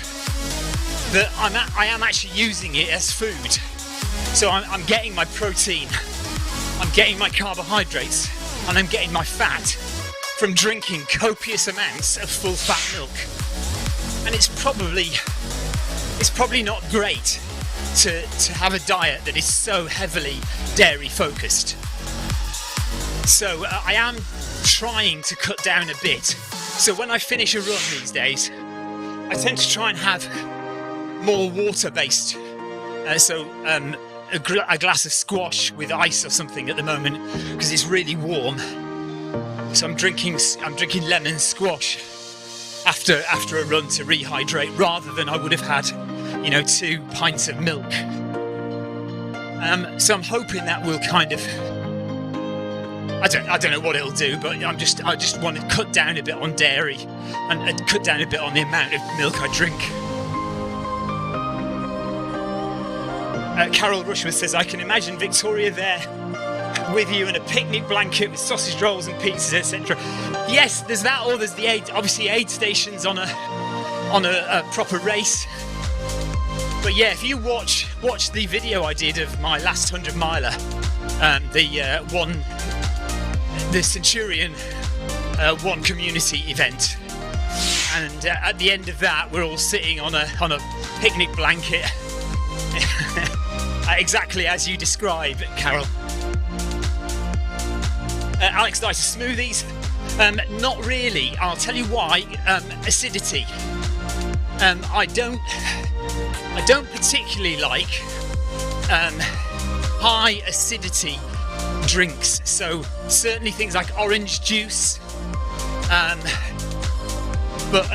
that I am actually using it as food. So I'm getting my protein, I'm getting my carbohydrates, and I'm getting my fat from drinking copious amounts of full fat milk. And it's probably not great to have a diet that is so heavily dairy focused. So I am trying to cut down a bit. So when I finish a run these days, I tend to try and have more water based. A glass of squash with ice or something at the moment because it's really warm. So I'm drinking lemon squash after a run to rehydrate, rather than I would have had, 2 pints of milk. So I'm hoping that will kind of, I don't know what it'll do, but I just want to cut down a bit on dairy and cut down a bit on the amount of milk I drink. Carol Rushworth says, I can imagine Victoria there with you in a picnic blanket with sausage rolls and pizzas, etc. Yes, there's that, or there's the aid stations on a proper race. But yeah, if you watch the video I did of my last 100 miler, the Centurion One community event, and at the end of that, we're all sitting on a picnic blanket, exactly as you describe, Carol. Alex likes smoothies. Not really. I'll tell you why. Acidity. I don't particularly like high acidity drinks. So certainly things like orange juice. But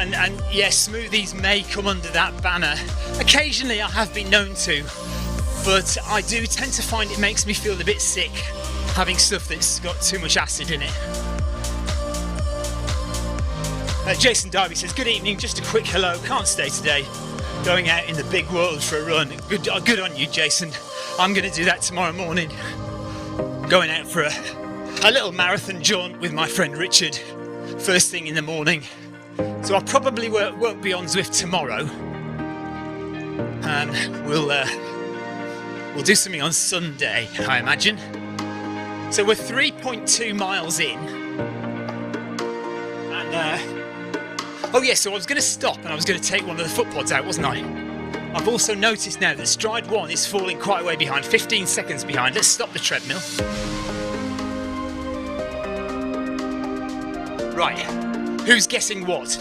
smoothies may come under that banner. Occasionally I have been known to, but I do tend to find it makes me feel a bit sick having stuff that's got too much acid in it. Jason Darby says, good evening, just a quick hello, can't stay today, going out in the big world for a run. Good on you, Jason. I'm going to do that tomorrow morning, going out for a little marathon jaunt with my friend Richard, first thing in the morning. So I probably won't be on Zwift tomorrow, and we'll do something on Sunday, I imagine. So we're 3.2 miles in, and so I was going to stop and I was going to take one of the foot pods out, wasn't I? I've also noticed now that stride 1 is falling quite a way behind, 15 seconds behind. Let's stop the treadmill. Right, who's guessing what?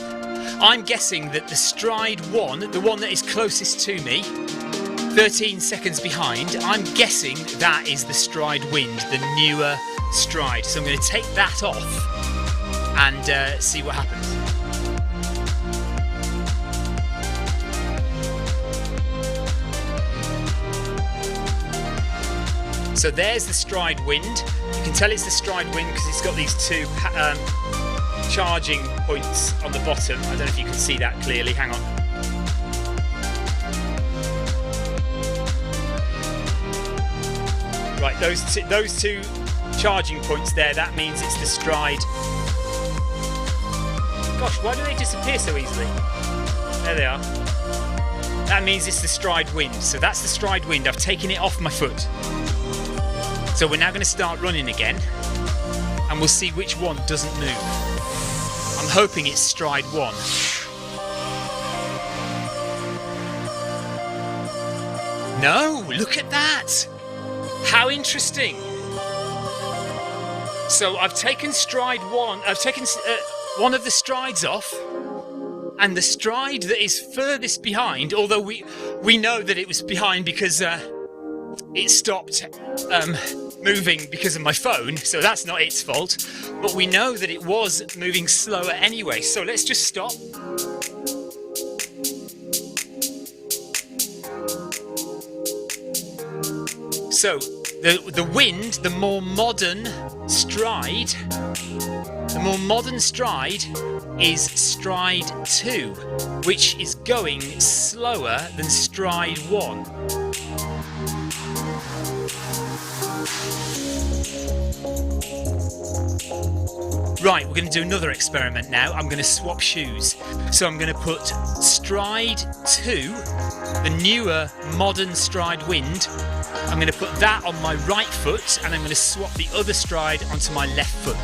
I'm guessing that the stride 1, the one that is closest to me, 13 seconds behind, I'm guessing that is the stride wind, the newer stride. So I'm going to take that off and see what happens. So there's the stride wind. You can tell it's the stride wind because it's got these two charging points on the bottom. I don't know if you can see that clearly. Hang on. Right, those two charging points there, that means it's the stride. Gosh, why do they disappear so easily? There they are. That means it's the stride wind. So that's the stride wind. I've taken it off my foot. So we're now going to start running again, and we'll see which one doesn't move. I'm hoping it's stride 1. No, look at that. How interesting. So I've taken stride 1, I've taken one of the strides off, and the stride that is furthest behind, although we know that it was behind because it stopped moving because of my phone, so that's not its fault, but we know that it was moving slower anyway, so let's just stop. So the wind, the more modern stride is stride 2, which is going slower than stride 1. Right, we're going to do another experiment now. I'm going to swap shoes. So I'm going to put stride 2, the newer modern stride wind, I'm going to put that on my right foot, and I'm going to swap the other stride onto my left foot.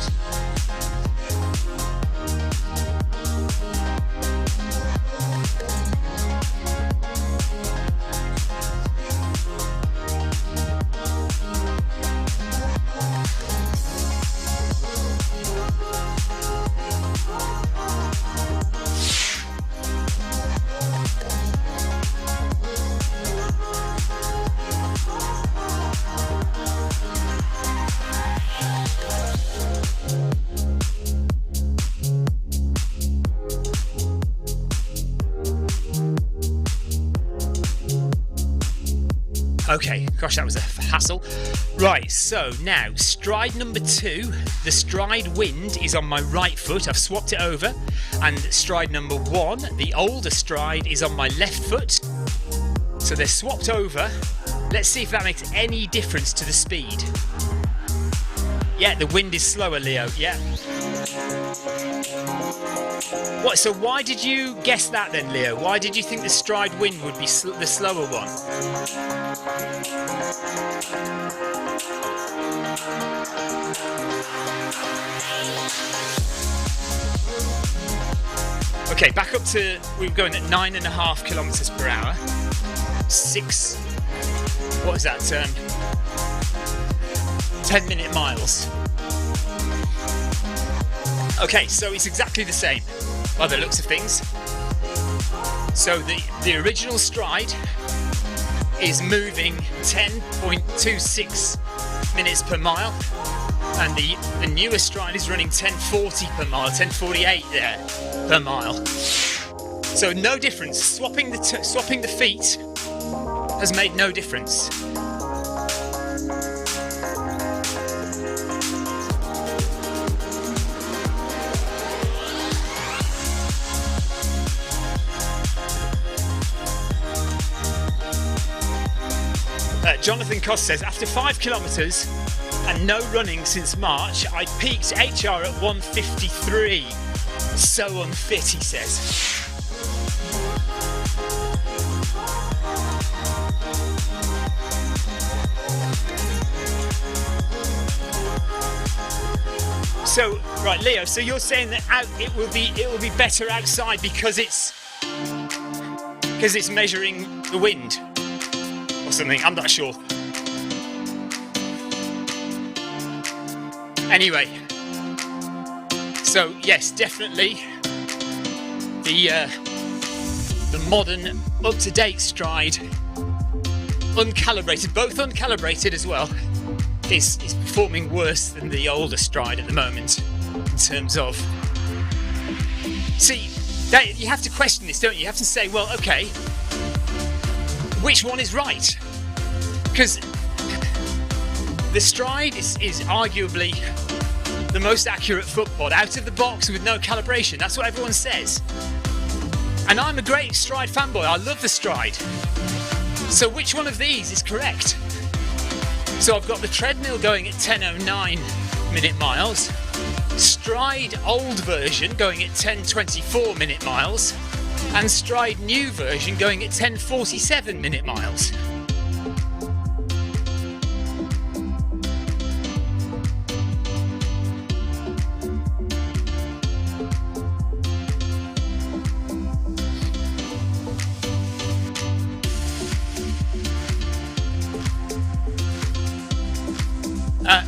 Okay, gosh, that was a hassle. Right, so now stride number 2, the stride wind is on my right foot. I've swapped it over, and stride number 1, the older stride, is on my left foot. So they're swapped over. Let's see if that makes any difference to the speed. Yeah, the wind is slower, Leo. Yeah. What? So why did you guess that then, Leo? Why did you think the stride wind would be the slower one? Okay, back up to, we were going at 9.5 kilometers per hour. 6, what is that? 10-minute miles. Okay, so it's exactly the same by the looks of things. So the original stride is moving 10.26 minutes per mile, and the newer stride is running 10.40 per mile, 10.48 there per mile. So no difference. Swapping the feet has made no difference. Jonathan Cost says, after 5 kilometres and no running since March, I peaked HR at 1:53. So unfit, he says. So, right, Leo, so you're saying that it will be better outside because it's measuring the wind or something, I'm not sure. Anyway, so yes, definitely the modern up-to-date stride, uncalibrated, both uncalibrated as well, is performing worse than the older stride at the moment in terms of, see, you have to question this, don't you? You have to say, well, okay, which one is right? Because the stride is arguably the most accurate foot pod out of the box with no calibration. That's what everyone says. And I'm a great stride fanboy. I love the stride. So which one of these is correct? So I've got the treadmill going at 10.09 minute miles, stride old version going at 10.24 minute miles, and stride new version going at 10.47 minute miles.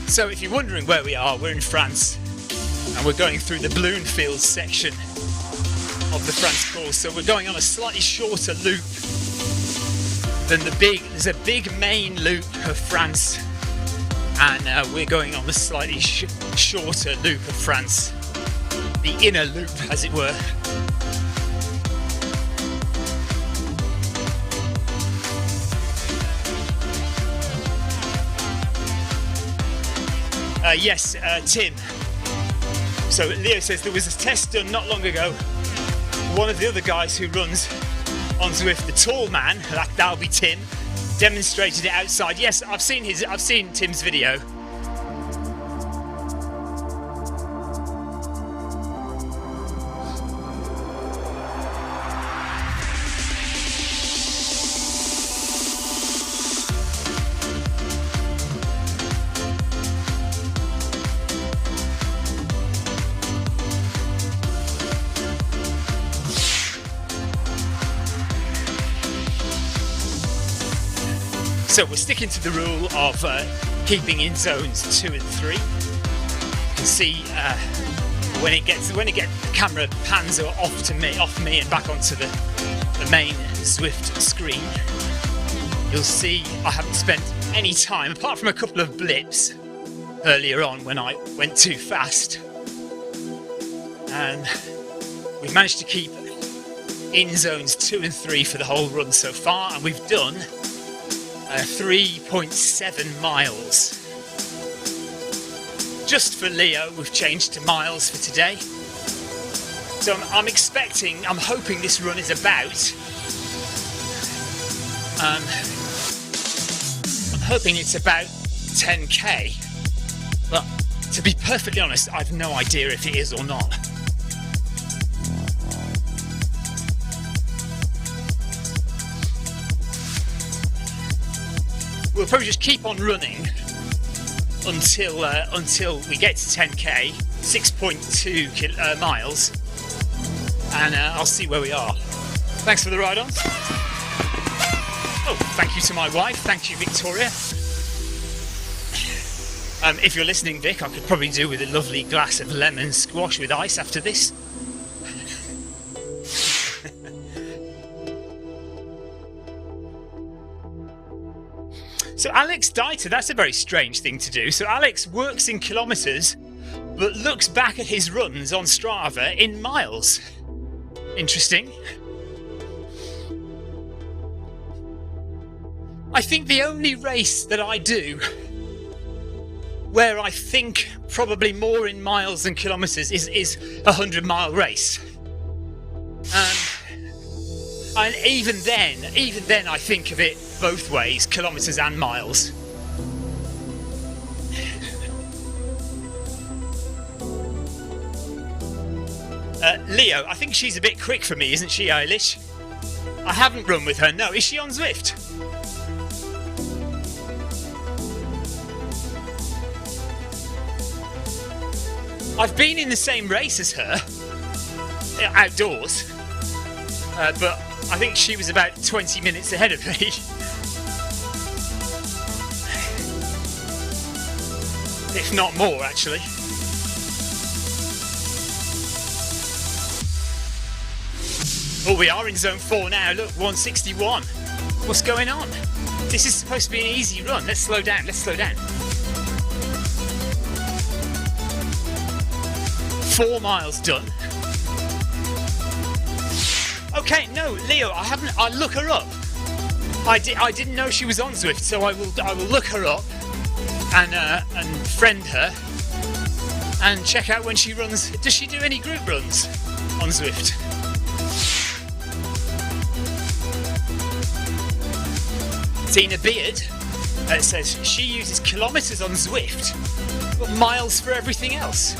So if you're wondering where we are, we're in France. and we're going through the Bloomfield section of the France course, so we're going on a slightly shorter loop than there's a big main loop of France, and we're going on the slightly shorter loop of France, the inner loop as it were. Yes, Tim. So Leo says there was a test done not long ago. One of the other guys who runs on Zwift, the tall man, that'll be Tim, demonstrated it outside. Yes, I've seen Tim's video. So we're sticking to the rule of keeping in zones 2 and 3. You can see when the camera pans off me and back onto the main Zwift screen, you'll see I haven't spent any time, apart from a couple of blips earlier on when I went too fast, and we've managed to keep in zones 2 and 3 for the whole run so far, and we've done 3.7 miles. Just for Leo, we've changed to miles for today. So I'm hoping this run is about, I'm hoping it's about 10k, but to be perfectly honest, I've no idea if it is or not. We'll probably just keep on running until we get to 10k, 6.2 miles, and I'll see where we are. Thanks for the ride on. Oh, thank you to my wife. Thank you, Victoria. If you're listening, Vic, I could probably do with a lovely glass of lemon squash with ice after this. So Alex Dieter, that's a very strange thing to do. So Alex works in kilometres, but looks back at his runs on Strava in miles. Interesting. I think the only race that I do where I think probably more in miles than kilometres is a 100-mile race. And even then I think of it both ways, kilometres and miles. Leo, I think she's a bit quick for me, isn't she, Eilish? I haven't run with her, no. Is she on Zwift? I've been in the same race as her, outdoors, but I think she was about 20 minutes ahead of me. If not more, actually. Oh, we are in zone 4 now. Look, 161. What's going on? This is supposed to be an easy run. Let's slow down. 4 miles done. Okay, no, Leo, I'll look her up. I didn't know she was on Zwift, so I will look her up and friend her and check out when she runs. Does she do any group runs on Zwift? Tina Beard says she uses kilometres on Zwift, but miles for everything else.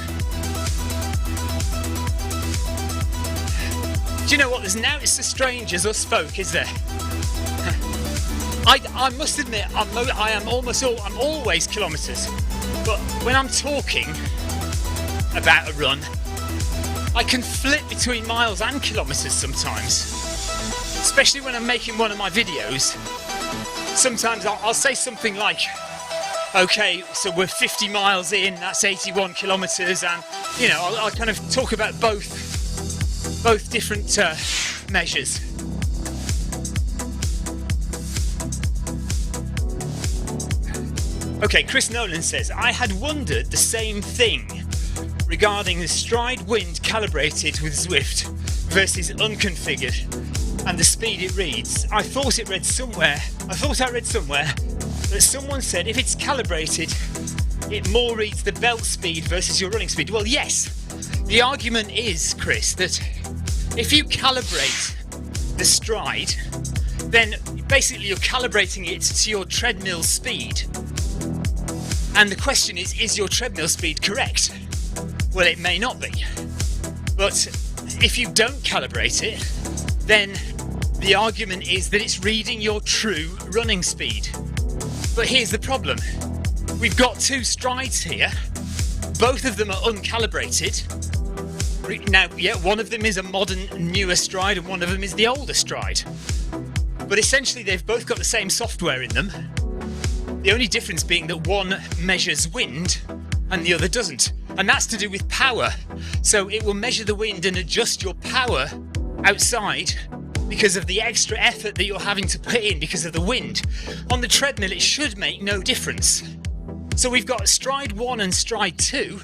Do you know what? There's now it's as strange as us folk, is there? I must admit, I'm always kilometres, but when I'm talking about a run, I can flip between miles and kilometres sometimes, especially when I'm making one of my videos. Sometimes I'll say something like, okay, so we're 50 miles in, that's 81 kilometres, and I'll kind of talk about both different measures. Okay, Chris Nolan says, I had wondered the same thing regarding the stride wind calibrated with Zwift versus unconfigured and the speed it reads. I thought I read somewhere that someone said if it's calibrated, it more reads the belt speed versus your running speed. Well, yes, the argument is, Chris, that if you calibrate the stride, then basically you're calibrating it to your treadmill speed. And the question is your treadmill speed correct? Well, it may not be. But if you don't calibrate it, then the argument is that it's reading your true running speed. But here's the problem. We've got two strides here. Both of them are uncalibrated. Now, yeah, one of them is a modern, newer stride and one of them is the older stride. But essentially, they've both got the same software in them. The only difference being that one measures wind and the other doesn't. And that's to do with power. So it will measure the wind and adjust your power outside because of the extra effort that you're having to put in because of the wind. On the treadmill, it should make no difference. So we've got stride 1 and stride 2,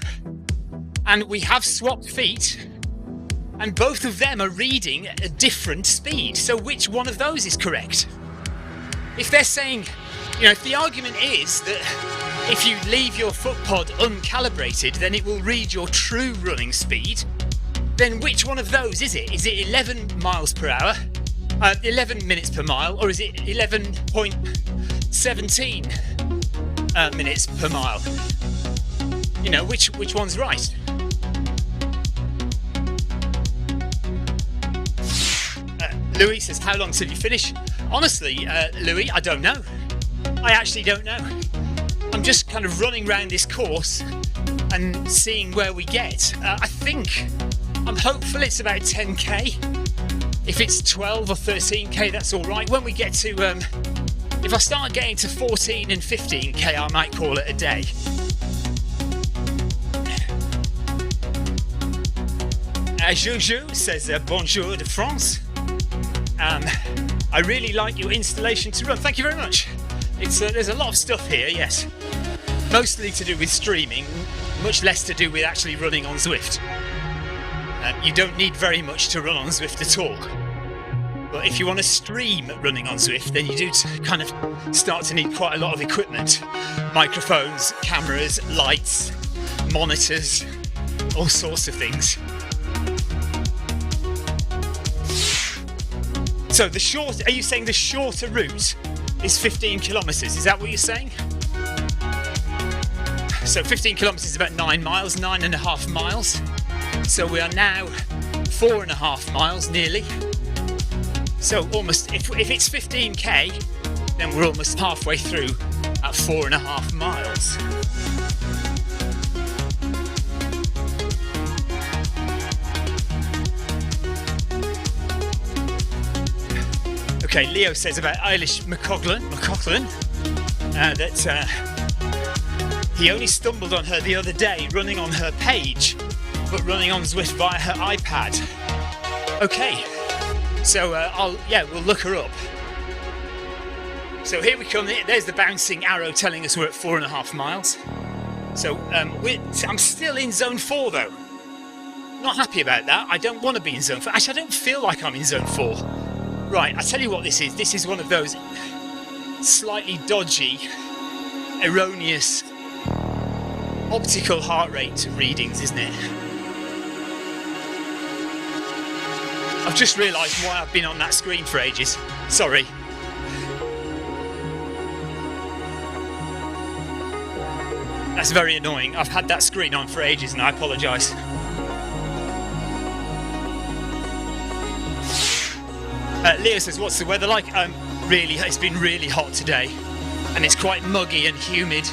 and we have swapped feet, and both of them are reading a different speed. So which one of those is correct? If they're saying, if the argument is that if you leave your foot pod uncalibrated, then it will read your true running speed, then which one of those is it? Is it 11 miles per hour, 11 minutes per mile, or is it 11.17 minutes per mile? Which one's right? Louis says, how long till you finish? Honestly, Louis, I don't know. I actually don't know. I'm just kind of running around this course and seeing where we get. I'm hopeful it's about 10k. If it's 12 or 13k, that's all right. When we get to, if I start getting to 14 and 15k, I might call it a day. Jojo says, bonjour de France. I really like your installation to run. Thank you very much. There's a lot of stuff here, yes. Mostly to do with streaming, much less to do with actually running on Zwift. You don't need very much to run on Zwift at all. But if you want to stream running on Zwift, then you do kind of start to need quite a lot of equipment. Microphones, cameras, lights, monitors, all sorts of things. So are you saying the shorter route is 15 kilometres? Is that what you're saying? So 15 kilometres is about 9 miles, 9.5 miles. So we are now 4.5 miles nearly. So almost, if it's 15k, then we're almost halfway through at 4.5 miles. Okay, Leo says about Eilish McCoughlin that he only stumbled on her the other day running on her page, but running on Zwift via her iPad. Okay, so we'll look her up. So here we come. There's the bouncing arrow telling us we're at 4.5 miles. So I'm still in zone 4 though. Not happy about that. I don't want to be in zone 4. Actually, I don't feel like I'm in zone 4. Right, I tell you what this is. This is one of those slightly dodgy, erroneous optical heart rate readings, isn't it? I've just realised why I've been on that screen for ages. Sorry. That's very annoying. I've had that screen on for ages and I apologise. Leo says, what's the weather like? It's been really hot today, and it's quite muggy and humid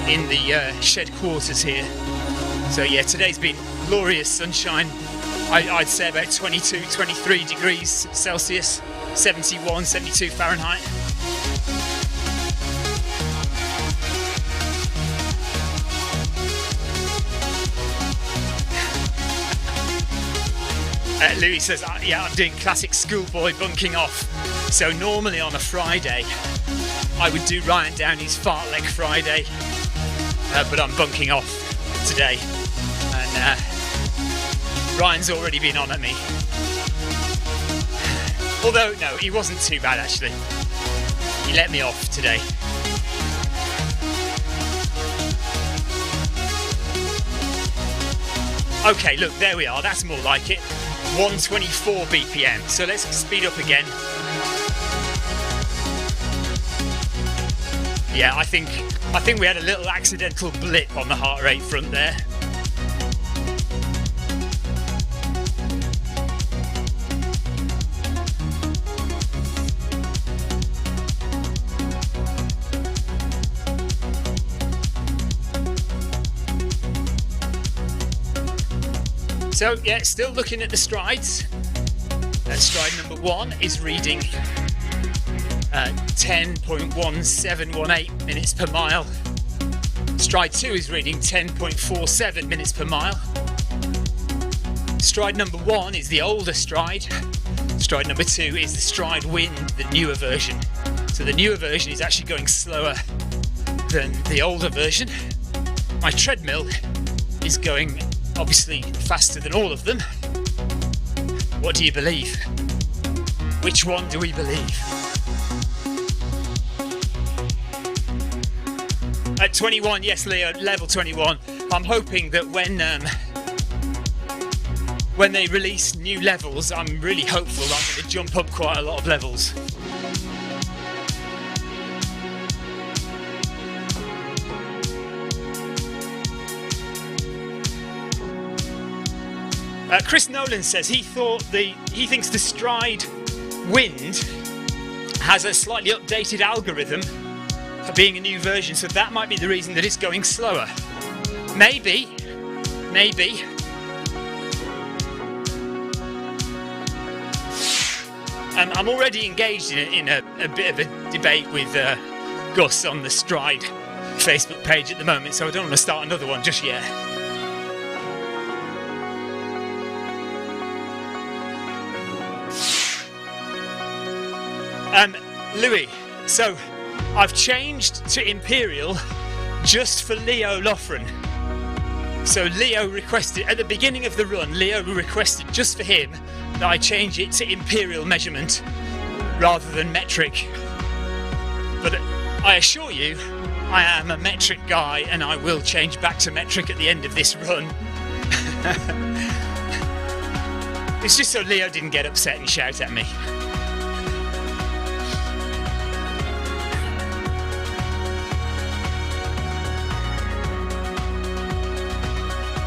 in the shed quarters here. So yeah, today's been glorious sunshine. I'd say about 22, 23 degrees Celsius, 71, 72 Fahrenheit. Louis says, yeah, I'm doing classic schoolboy bunking off. So normally on a Friday, I would do Ryan Downey's Fartlek Friday, but I'm bunking off today. And Ryan's already been on at me. Although, no, he wasn't too bad actually. He let me off today. Okay, look, there we are, that's more like it. 124 BPM, so let's speed up again. Yeah, I think we had a little accidental blip on the heart rate front there. So yeah, still looking at the strides. Stride number 1 is reading 10.1718 minutes per mile. Stride 2 is reading 10.47 minutes per mile. Stride number 1 is the older stride. Stride number 2 is the stride wind, the newer version. So the newer version is actually going slower than the older version. My treadmill is going obviously faster than all of them. What do you believe? Which one do we believe? At 21, yes, Leo, level 21. I'm hoping that when they release new levels, I'm really hopeful that I'm going to jump up quite a lot of levels. Chris Nolan says he thinks the stride wind has a slightly updated algorithm for being a new version, so that might be the reason that it's going slower. Maybe. I'm already engaged in a bit of a debate with Gus on the Stride Facebook page at the moment, so I don't want to start another one just yet. Louis, so I've changed to Imperial just for Leo Loughran. So Leo requested, at the beginning of the run, Leo requested just for him that I change it to Imperial measurement rather than metric. But I assure you, I am a metric guy and I will change back to metric at the end of this run. It's just so Leo didn't get upset and shout at me.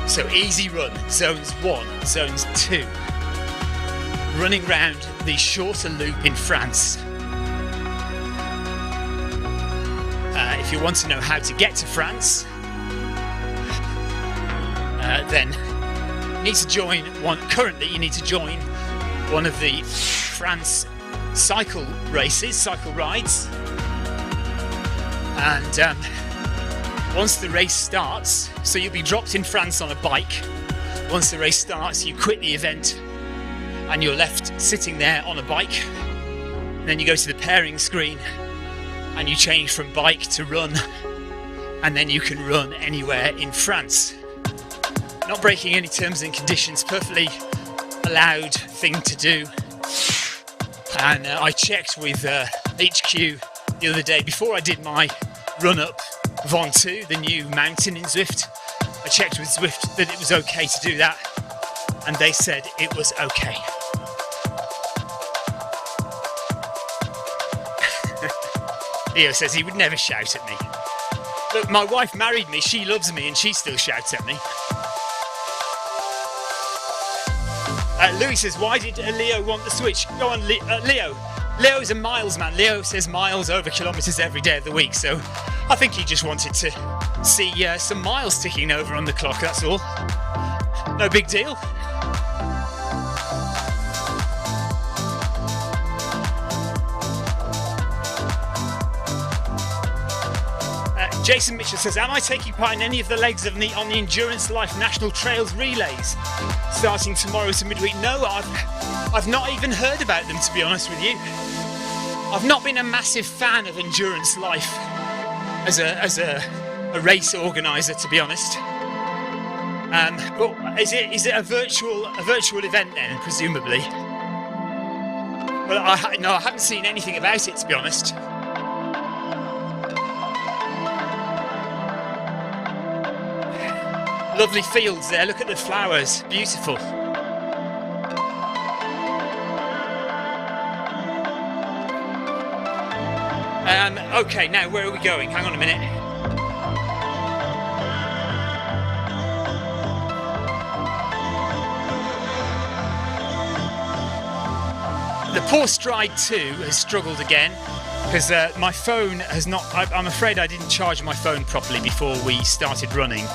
So easy run, zones 1, zones 2. Running round the shorter loop in France. If you want to know how to get to France, then you need to join one. Currently, you need to join one of the France cycle races, cycle rides, and once the race starts, so you'll be dropped in France on a bike. Once the race starts, you quit the event and you're left sitting there on a bike. And then you go to the pairing screen and you change from bike to run, and then you can run anywhere in France. Not breaking any terms and conditions, perfectly allowed thing to do. And I checked with HQ the other day before I did my run up Ventoux, the new mountain in Zwift. I checked with Zwift that it was okay to do that, and they said it was okay. Leo says he would never shout at me. Look, my wife married me, she loves me, and she still shouts at me. Louis says, why did Leo want the switch? Go on, Leo. Leo is a miles man. Leo says miles over kilometres every day of the week, so I think he just wanted to see some miles ticking over on the clock, that's all. No big deal. Jason Mitchell says, am I taking part in any of the legs on the Endurance Life National Trails relays starting tomorrow to midweek? No, I've not even heard about them, to be honest with you. I've not been a massive fan of Endurance Life as a race organiser, to be honest. But is it a virtual event then, presumably? Well, I haven't seen anything about it, to be honest. Lovely fields there, look at the flowers, beautiful. Okay, now where are we going? Hang on a minute. The poor Stride 2 has struggled again because my phone has not... I'm afraid I didn't charge my phone properly before we started running.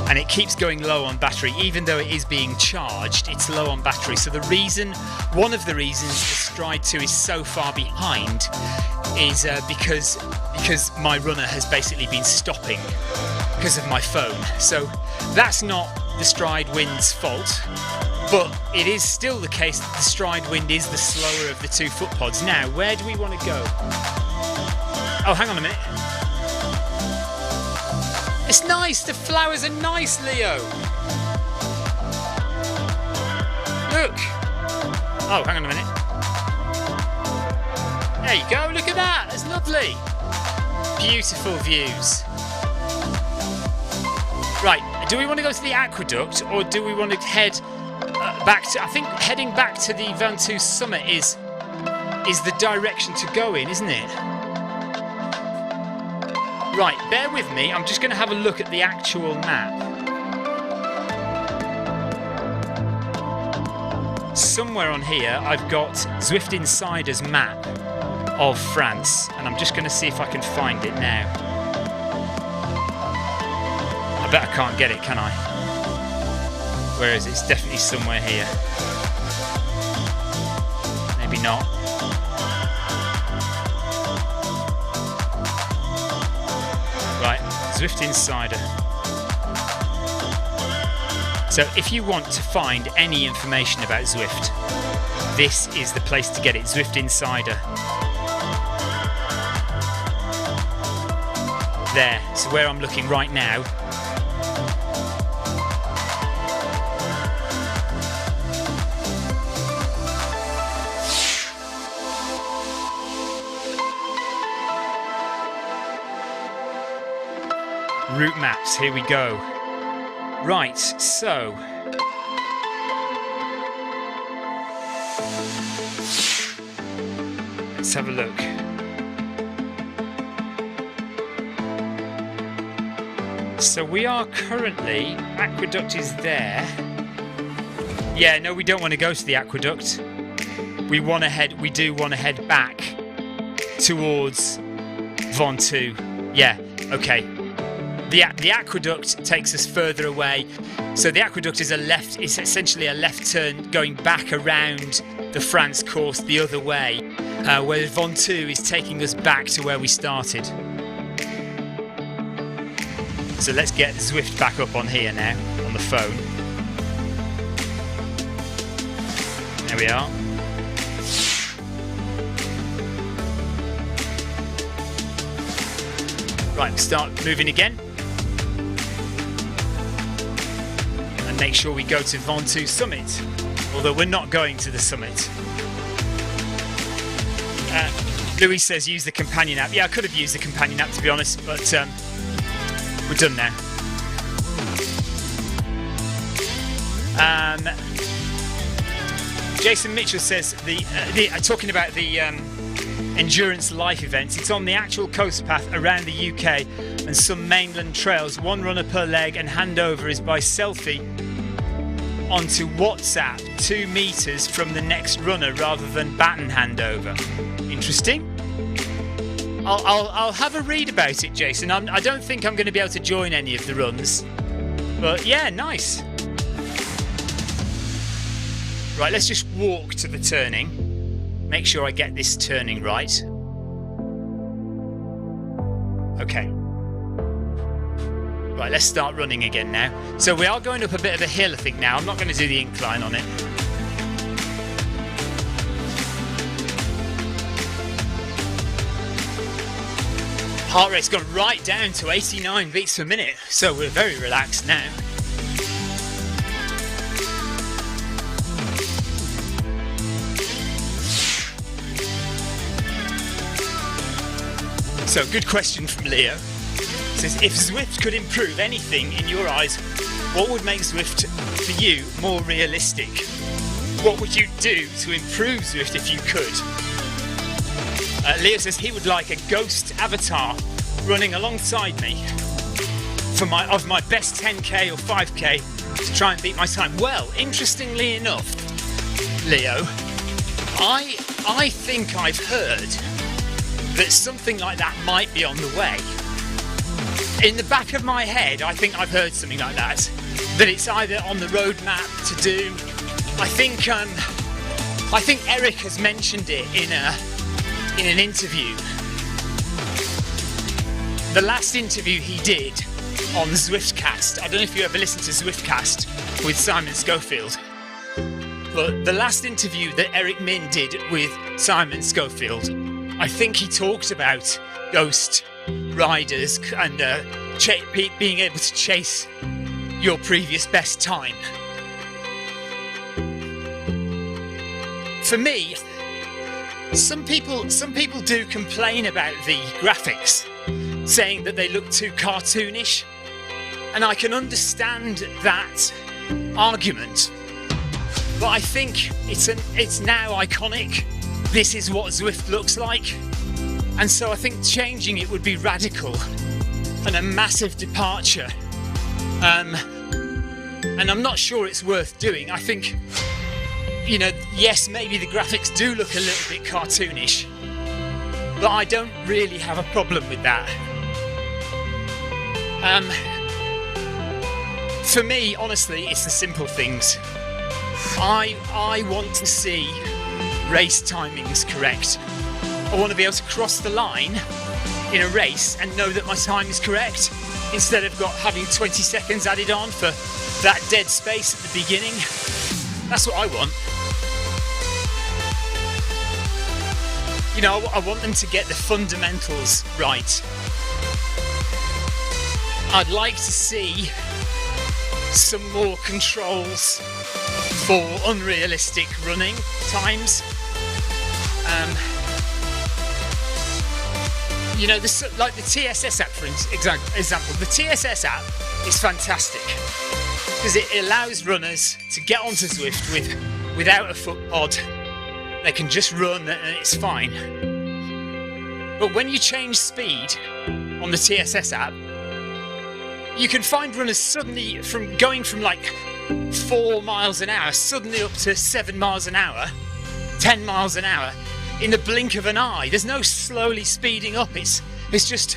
And it keeps going low on battery. Even though it is being charged, it's low on battery. So one of the reasons the Stride 2 is so far behind is because my runner has basically been stopping because of my phone. So that's not the Stride Wind's fault, but it is still the case that the Stride Wind is the slower of the two foot pods. Now, where do we want to go? Oh, hang on a minute. It's nice, the flowers are nice, Leo. Look. Oh, hang on a minute. There you go, look at that, that's lovely. Beautiful views. Right, do we want to go to the aqueduct or do we want to head back to... I think heading back to the Ventoux summit is the direction to go in, isn't it? Right, bear with me, I'm just going to have a look at the actual map. Somewhere on here I've got Zwift Insider's map of France, and I'm just going to see if I can find it now. I bet I can't get it, can I? Where is it? It's definitely somewhere here. Maybe not. Right, Zwift Insider. So if you want to find any information about Zwift, this is the place to get it, Zwift Insider. There, so where I'm looking right now. Route maps, here we go. Right, so let's have a look. So we are currently, aqueduct is there. Yeah, no, we don't want to go to the aqueduct. We do want to head back towards Ventoux. Yeah, okay. The aqueduct takes us further away. So the aqueduct is essentially a left turn going back around the France course the other way, where Ventoux is taking us back to where we started. So let's get Zwift back up on here now, on the phone. There we are. Right, start moving again. And make sure we go to Ventoux Summit. Although we're not going to the summit. Louis says use the companion app. Yeah, I could have used the companion app to be honest, but we're done now. Jason Mitchell says talking about the Endurance Life events. It's on the actual coast path around the UK and some mainland trails. One runner per leg, and handover is by selfie onto WhatsApp 2 meters from the next runner rather than baton handover. Interesting. I'll have a read about it, Jason. I don't think I'm going to be able to join any of the runs, but yeah, nice. Right, let's just walk to the turning. Make sure I get this turning right. Okay. Right, let's start running again now. So we are going up a bit of a hill, I think, now. I'm not going to do the incline on it. Heart rate's gone right down to 89 beats per minute, so we're very relaxed now. So, good question from Leo. It says, if Zwift could improve anything in your eyes, what would make Zwift for you more realistic? What would you do to improve Zwift if you could? Leo says he would like a ghost avatar running alongside me of my best 10k or 5k to try and beat my time. Well, interestingly enough, Leo, I think I've heard that something like that might be on the way. In the back of my head, I think I've heard something like that it's either on the roadmap to do. I think Eric has mentioned it in an interview. The last interview he did on Zwiftcast. I don't know if you ever listened to Zwiftcast with Simon Schofield, but the last interview that Eric Min did with Simon Schofield, I think he talked about ghost riders and being able to chase your previous best time. For me, some people do complain about the graphics, saying that they look too cartoonish, and I can understand that argument, but I think it's now iconic. This is what Zwift looks like, and so I think changing it would be radical and a massive departure, and I'm not sure it's worth doing. I think, yes, maybe the graphics do look a little bit cartoonish, but I don't really have a problem with that. For me, honestly, it's the simple things. I want to see race timings correct. I want to be able to cross the line in a race and know that my time is correct, instead of having 20 seconds added on for that dead space at the beginning. That's what I want. I want them to get the fundamentals right. I'd like to see some more controls for unrealistic running times. Like the TSS app, for example. The TSS app is fantastic because it allows runners to get onto Zwift without a foot pod. They can just run and it's fine. But when you change speed on the TSS app, you can find runners suddenly going from like 4 miles an hour suddenly up to 7 miles an hour, 10 miles an hour in the blink of an eye. There's no slowly speeding up. It's just,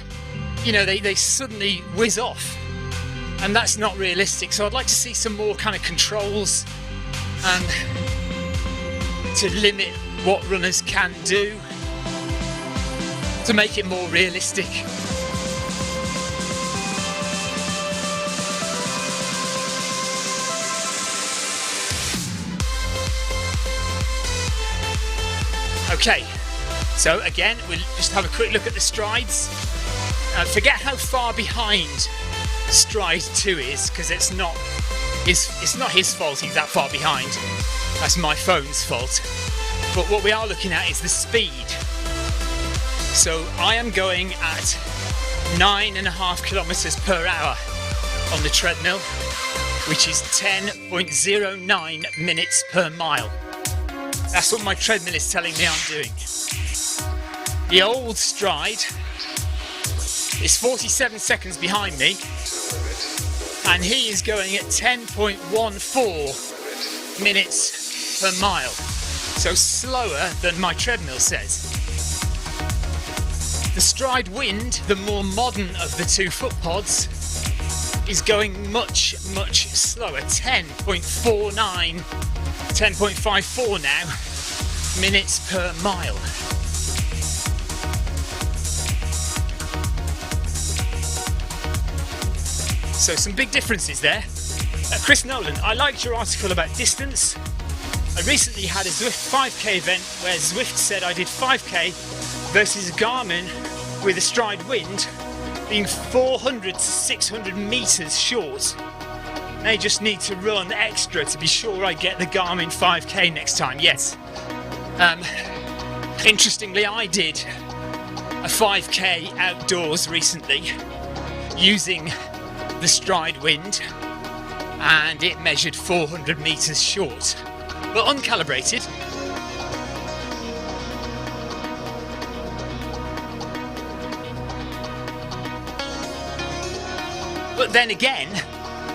they suddenly whiz off, and that's not realistic. So I'd like to see some more kind of controls and to limit what runners can do to make it more realistic. Okay, so again, we'll just have a quick look at the strides. Forget how far behind stride 2 is, because it's not his fault he's that far behind. That's my phone's fault. But what we are looking at is the speed. So I am going at 9.5 kilometers per hour on the treadmill, which is 10.09 minutes per mile. That's what my treadmill is telling me I'm doing. The old stride is 47 seconds behind me, and he is going at 10.14 minutes per mile. So slower than my treadmill says. The stride wind, the more modern of the two foot pods, is going much, much slower. 10.54 now minutes per mile. So some big differences there. Chris Nolan, I liked your article about distance. I recently had a Zwift 5k event where Zwift said I did 5k versus Garmin with a stride wind being 400 to 600 metres short. They just need to run extra to be sure I get the Garmin 5k next time. Yes. Interestingly, I did a 5k outdoors recently using the stride wind, and it measured 400 metres short, but uncalibrated. But then again,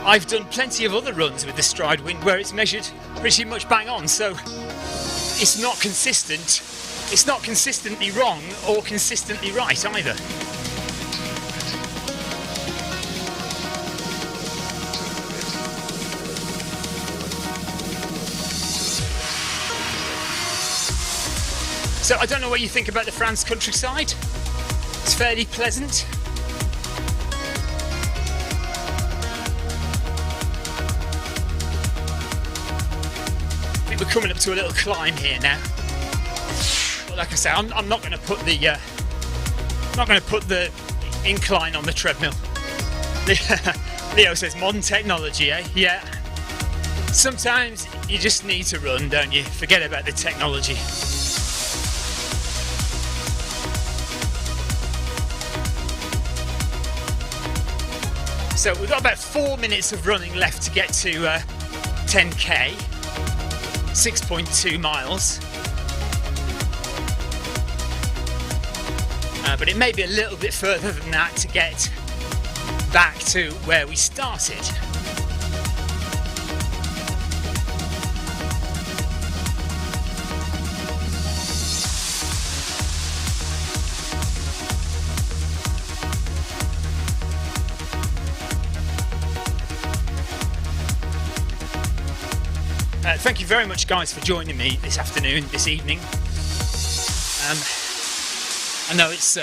I've done plenty of other runs with the stride wind where it's measured pretty much bang on, so it's not consistent. It's not consistently wrong or consistently right either. So I don't know what you think about the France countryside. It's fairly pleasant. I think we're coming up to a little climb here now. But like I say, I'm not going to put the incline on the treadmill. Leo says modern technology, eh? Yeah. Sometimes you just need to run, don't you? Forget about the technology. So we've got about 4 minutes of running left to get to 10k, 6.2 miles. But it may be a little bit further than that to get back to where we started. Thank you very much, guys, for joining me this afternoon, this evening. I know it's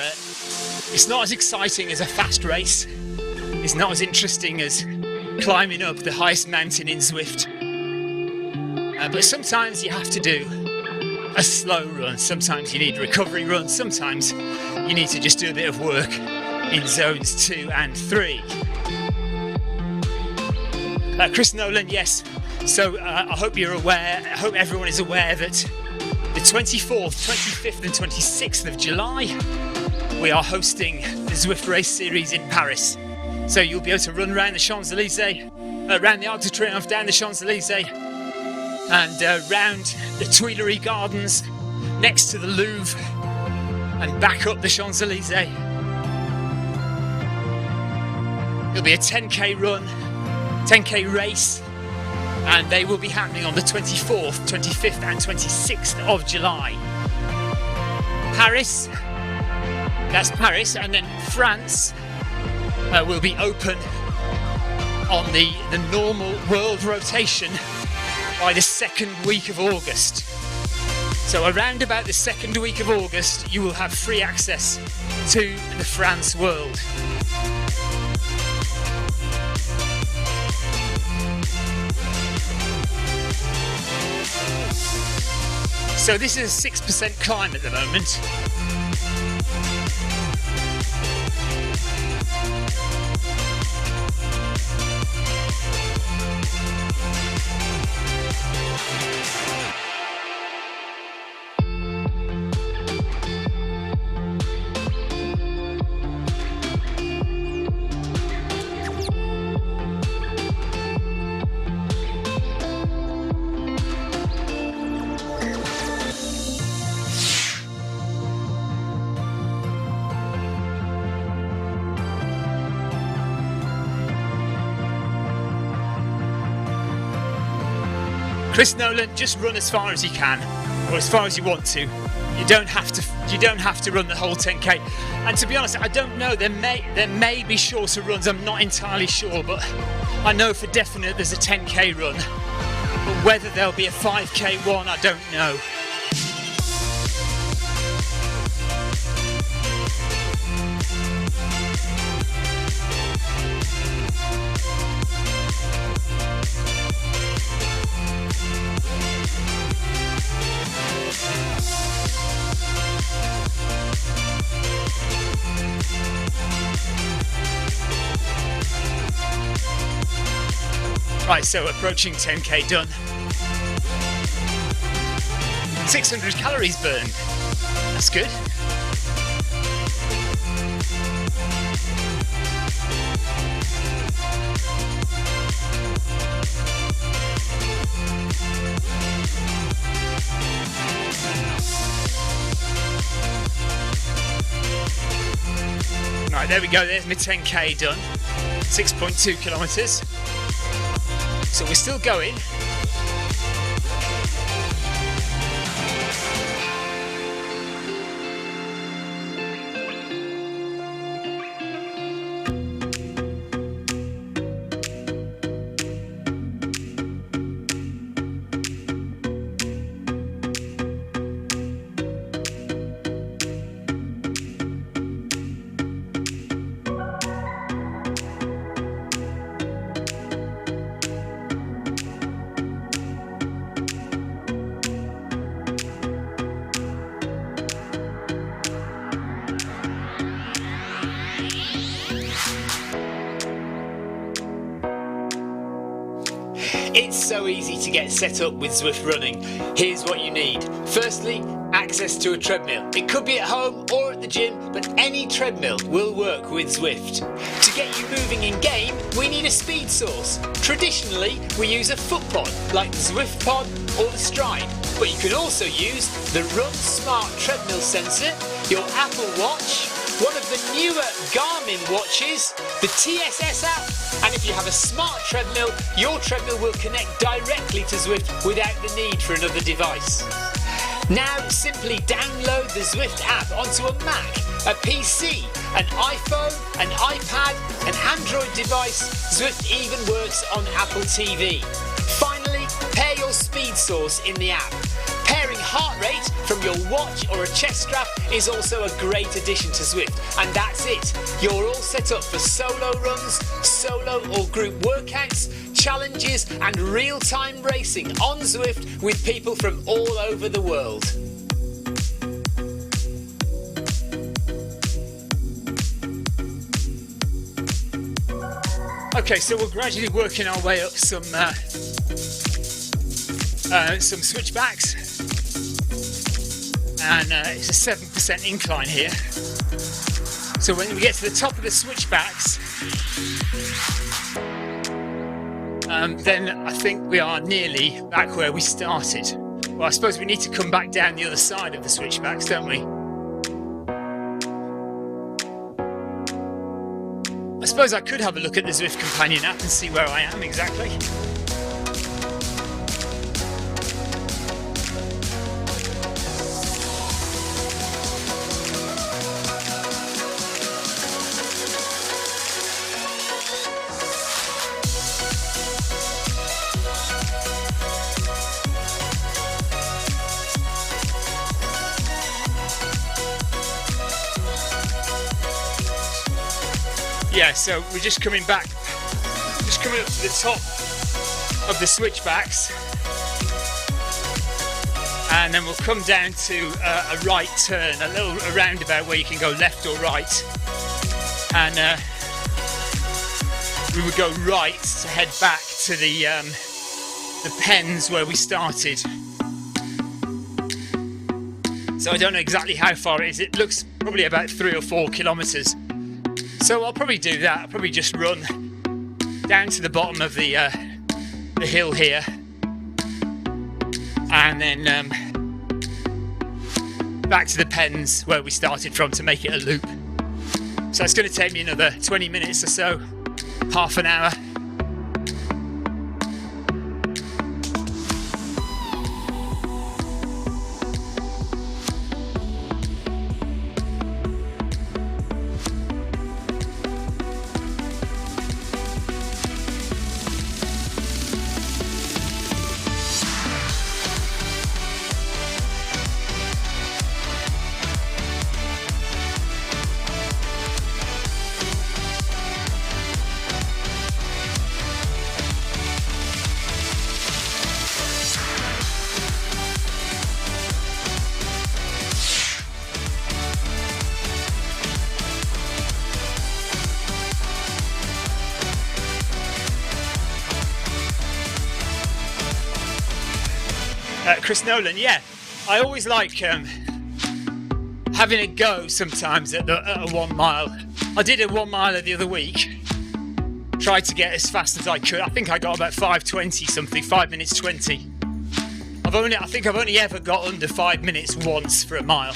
not as exciting as a fast race. It's not as interesting as climbing up the highest mountain in Zwift. But sometimes you have to do a slow run. Sometimes you need a recovery run. Sometimes you need to just do a bit of work in zones 2 and 3. Chris Nolan, yes. So I hope you're aware, I hope everyone is aware that the 24th, 25th and 26th of July we are hosting the Zwift race series in Paris. So you'll be able to run around the Champs-Élysées, around the Arc de Triomphe, down the Champs-Élysées and round the Tuileries Gardens, next to the Louvre and back up the Champs-Élysées. It'll be a 10k run, 10k race, and they will be happening on the 24th, 25th and 26th of July. Paris, that's Paris, and then France will be open on the normal world rotation by the second week of August. So around about the second week of August you will have free access to the France world. So this is a 6% climb at the moment. Chris Nolan, just run as far as you can, or as far as you want to. You don't have to run the whole 10k. And to be honest, I don't know. There may be shorter runs. I'm not entirely sure, but I know for definite there's a 10k run. But whether there'll be a 5k one, I don't know. Right, so approaching 10k done. 600 calories burned. That's good. Right, there we go, there's my 10k done. 6.2 kilometers. So we're still going. It's so easy to get set up with Zwift running. Here's what you need. Firstly, access to a treadmill. It could be at home or at the gym, but any treadmill will work with Zwift. To get you moving in game, we need a speed source. Traditionally, we use a foot pod, like the Zwift pod or the Stride, but you can also use the Run Smart treadmill sensor, your Apple Watch, one of the newer Garmin watches, the TSS app, and if you have a smart treadmill, your treadmill will connect directly to Zwift without the need for another device. Now simply download the Zwift app onto a Mac, a PC, an iPhone, an iPad, an Android device. Zwift even works on Apple TV. Finally, pair your speed source in the app. Pairing heart rate from your watch or a chest strap is also a great addition to Zwift. And that's it. You're all set up for solo runs, solo or group workouts, challenges and real-time racing on Zwift with people from all over the world. Okay, so we're gradually working our way up some switchbacks. And it's a 7% incline here. So when we get to the top of the switchbacks, then I think we are nearly back where we started. Well, I suppose we need to come back down the other side of the switchbacks, don't we? I suppose I could have a look at the Zwift companion app and see where I am exactly. Yeah, so we're just coming up to the top of the switchbacks, and then we'll come down to a right turn, a little roundabout where you can go left or right, and we would go right to head back to the pens where we started. So I don't know exactly how far it is. It looks probably about 3 or 4 kilometres. So I'll probably do that. I'll probably just run down to the bottom of the hill here, and then back to the pens where we started from to make it a loop. So it's going to take me another 20 minutes or so, half an hour. Chris Nolan, yeah. I always like having a go sometimes at a 1 mile. I did a 1 miler the other week. Tried to get as fast as I could. I think I got about 5:20 something, 5 minutes 20. I think I've only ever got under 5 minutes once for a mile.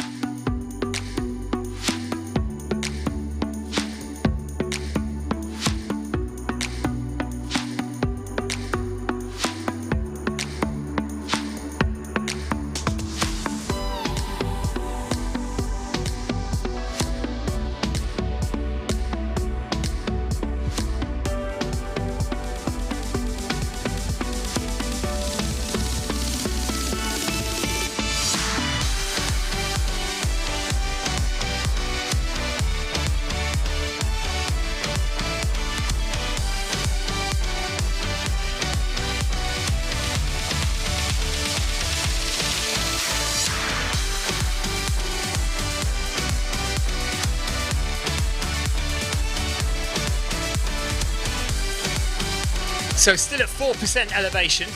So still at 4% elevation,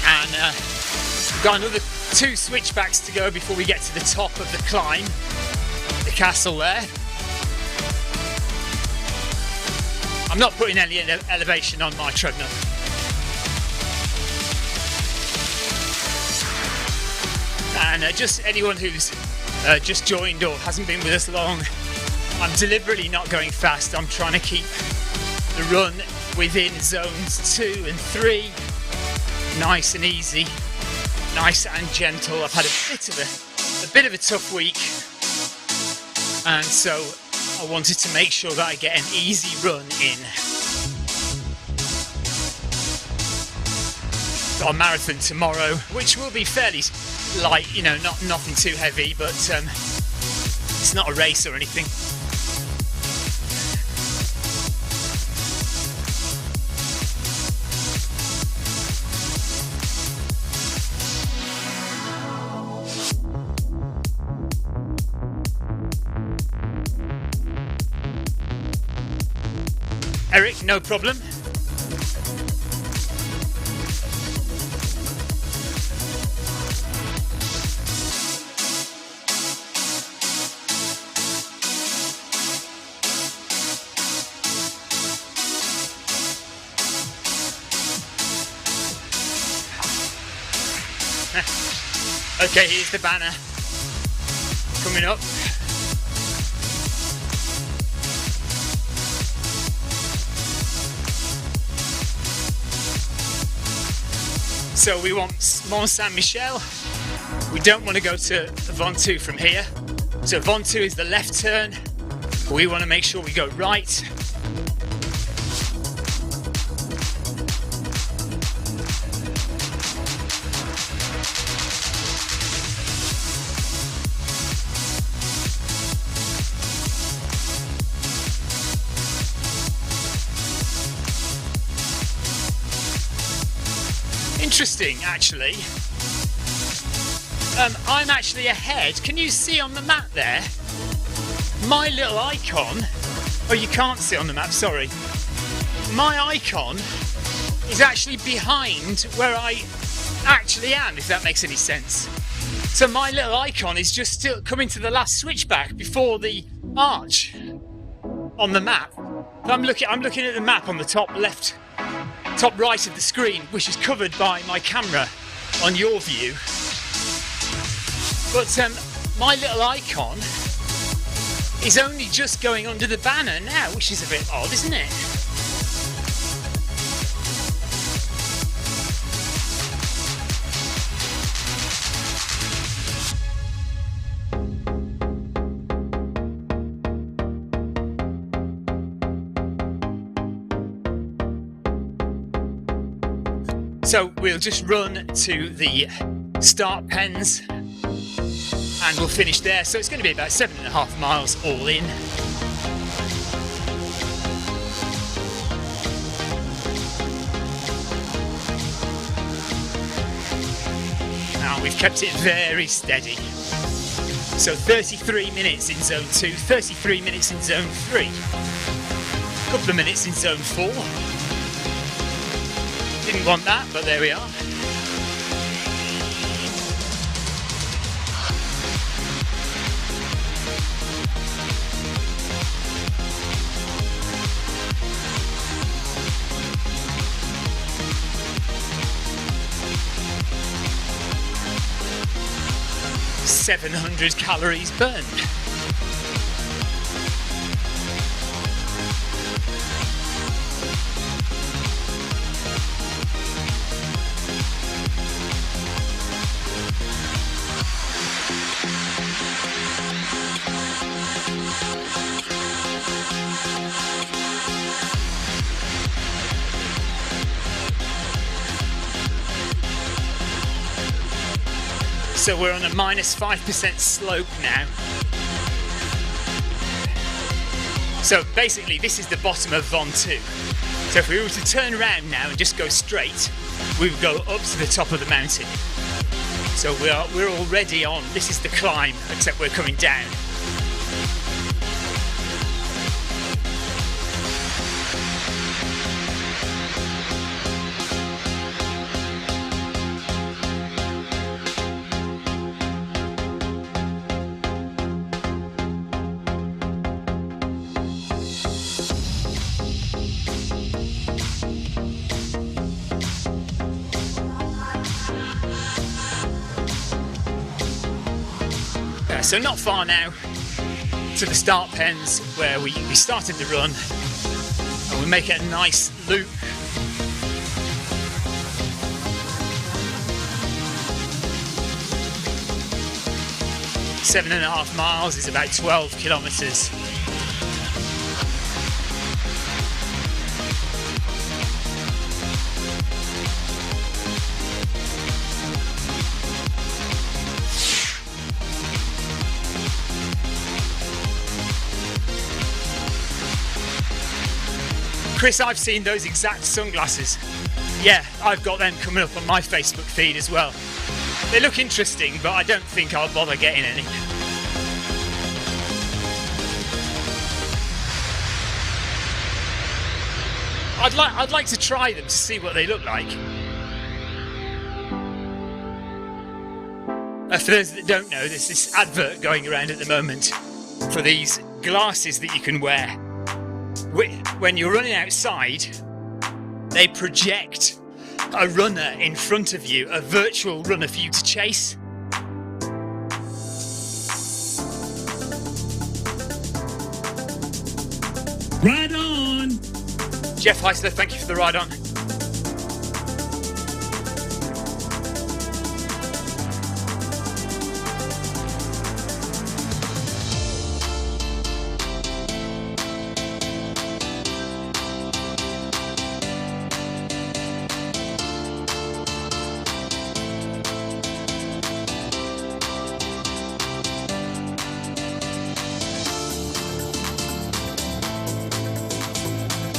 and we've got another 2 switchbacks to go before we get to the top of the climb, the castle there. I'm not putting any elevation on my treadmill. And just anyone who's just joined or hasn't been with us long, I'm deliberately not going fast. I'm trying to keep the run within zones 2 and 3, nice and easy, nice and gentle. I've had a bit of a tough week, and so I wanted to make sure that I get an easy run in. Got a marathon tomorrow, which will be fairly light, you know, nothing too heavy, but it's not a race or anything. Eric, no problem. Okay, here's the banner coming up. So we want Mont Saint-Michel. We don't want to go to Ventoux from here. So Ventoux is the left turn. We want to make sure we go right. Interesting, actually. I'm actually ahead. Can you see on the map there? My little icon. Oh, you can't see on the map, sorry. My icon is actually behind where I actually am, if that makes any sense. So my little icon is just still coming to the last switchback before the arch on the map. I'm looking at the map on the top right of the screen, which is covered by my camera on your view. But my little icon is only just going under the banner now, which is a bit odd, isn't it? So we'll just run to the start pens and we'll finish there. So it's going to be about 7.5 miles all in. Now we've kept it very steady. So 33 minutes in zone 2, 33 minutes in zone 3, a couple of minutes in zone 4. Didn't want that, but there we are. $700 calories burned. So we're on a -5% slope now. So basically this is the bottom of Von 2. So if we were to turn around now and just go straight, we would go up to the top of the mountain. So we're already on, this is the climb, except we're coming down. So not far now to the start pens where we started the run, and we make a nice loop. Seven and a half miles is about 12 kilometers. Chris, I've seen those exact sunglasses. Yeah, I've got them coming up on my Facebook feed as well. They look interesting, but I don't think I'll bother getting any. I'd like to try them to see what they look like. For those that don't know, there's this advert going around at the moment for these glasses that you can wear. When you're running outside, they project a runner in front of you, a virtual runner for you to chase. Ride on! Jeff Heisler, thank you for the ride on.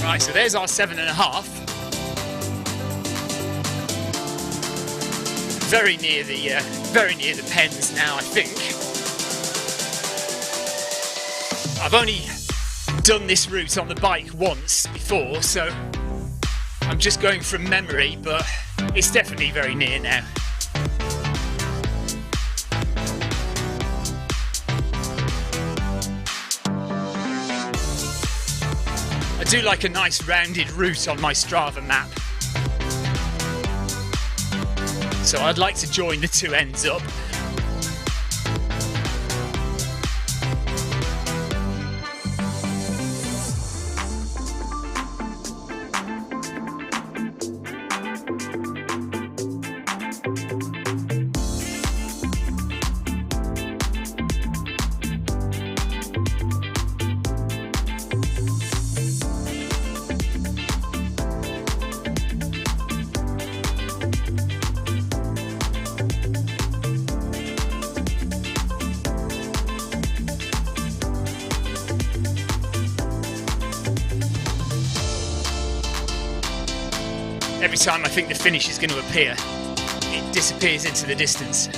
Right, so there's our 7.5. Very near the pens now, I think. I've only done this route on the bike once before, so I'm just going from memory, but it's definitely very near now. I do like a nice rounded route on my Strava map. So I'd like to join the two ends up. Every time I think the finish is going to appear, it disappears into the distance.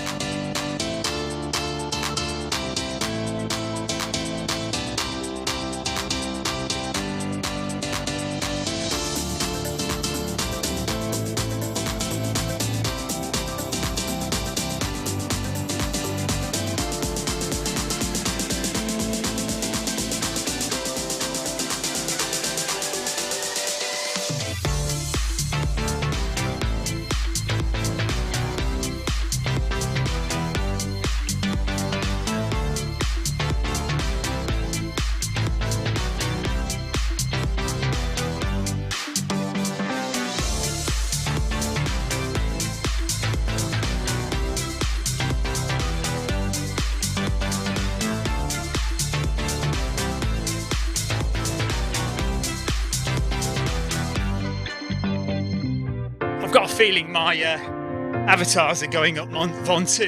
got a feeling my avatars are going up on 2.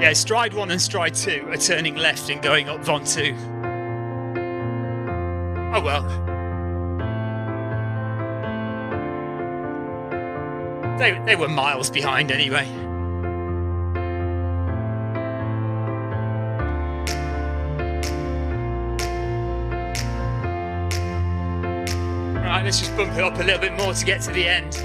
Yeah, stride 1 and stride 2 are turning left and going up Von 2. Oh well. They were miles behind anyway. Right, let's just bump it up a little bit more to get to the end.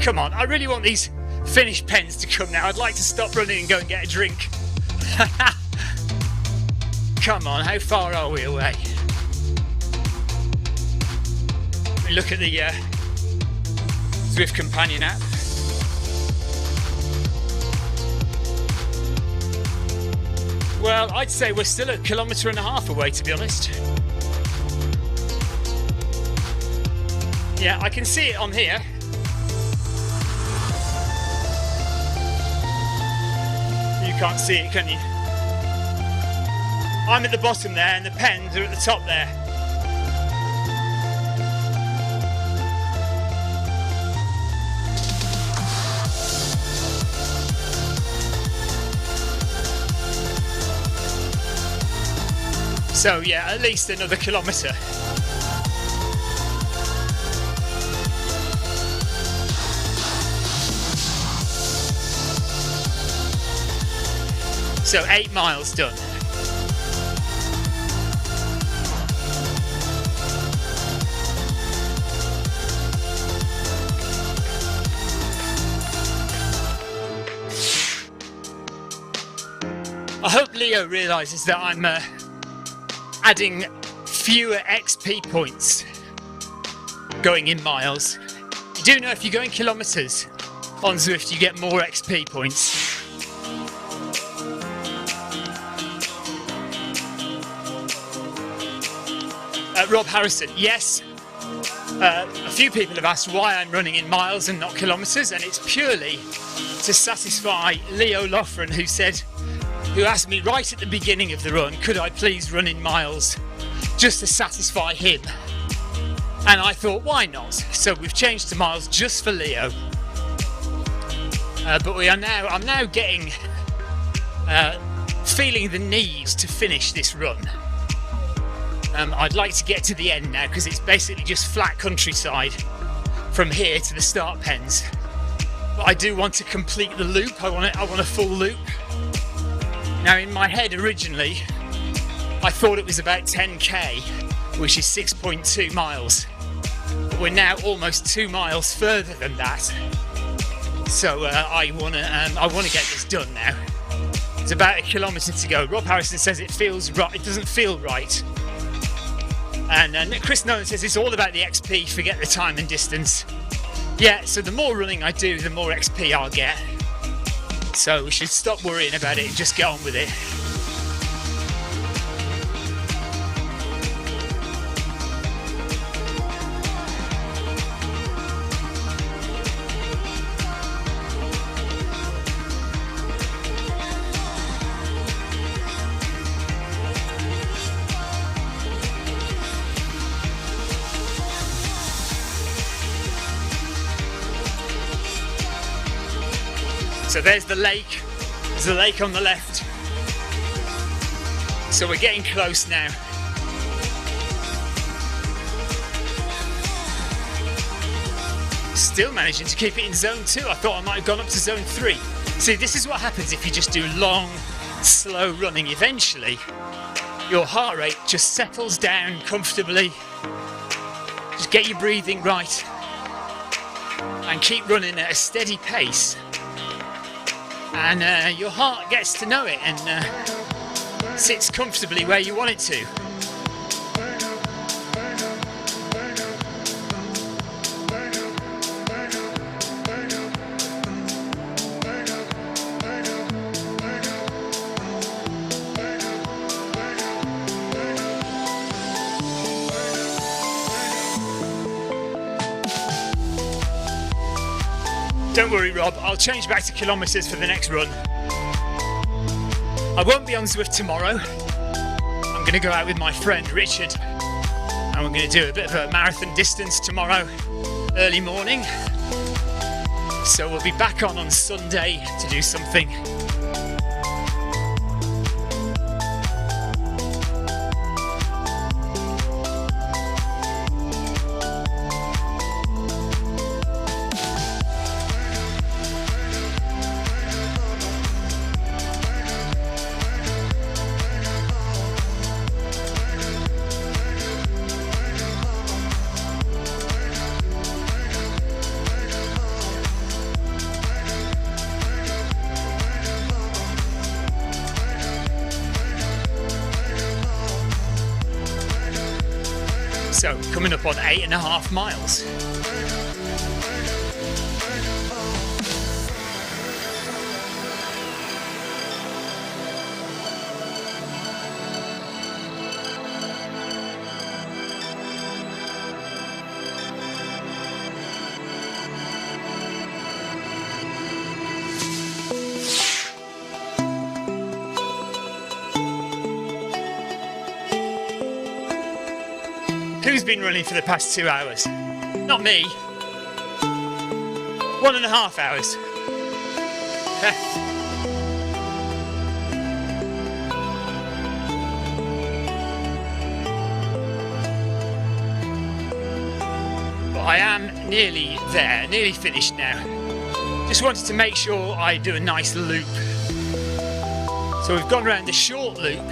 Come on, I really want these finish pens to come now. I'd like to stop running and go and get a drink. Come on, how far are we away? Let me look at the Zwift companion app. Well, I'd say we're still 1.5 kilometres away, to be honest. Yeah, I can see it on here. You can't see it, can you? I'm at the bottom there and the pens are at the top there. So yeah, at least another kilometre. So 8 miles done. I hope Leo realises that I'm adding fewer XP points going in miles. You do know if you go in kilometres on Zwift you get more XP points. Rob Harrison, yes. A few people have asked why I'm running in miles and not kilometres, and it's purely to satisfy Leo Loughran, who asked me right at the beginning of the run, could I please run in miles, just to satisfy him. And I thought, why not? So we've changed to miles just for Leo. But I'm now getting, feeling the need to finish this run. I'd like to get to the end now because it's basically just flat countryside from here to the start pens. But I do want to complete the loop. I want a full loop. Now in my head originally, I thought it was about 10k, which is 6.2 miles. But we're now almost 2 miles further than that. So I want to get this done now. It's about 1 kilometre to go. Rob Harrison says it feels right. It doesn't feel right. And Chris Nolan says it's all about the XP, forget the time and distance. Yeah, so the more running I do, the more XP I'll get. So we should stop worrying about it and just get on with it. So there's the lake. There's the lake on the left. So we're getting close now. Still managing to keep it in zone 2. I thought I might have gone up to zone 3. See, this is what happens if you just do long, slow running. Eventually, your heart rate just settles down comfortably. Just get your breathing right and keep running at a steady pace. And your heart gets to know it and sits comfortably where you want it to. Don't worry, Rob, I'll change back to kilometres for the next run. I won't be on Zwift tomorrow. I'm going to go out with my friend Richard and we're going to do a bit of a marathon distance tomorrow, early morning. So we'll be back on Sunday to do something. So, coming up on 8.5 miles. Who's been running for the past 2 hours? Not me. 1.5 hours. But I am nearly there, nearly finished now. Just wanted to make sure I do a nice loop. So we've gone around the short loop.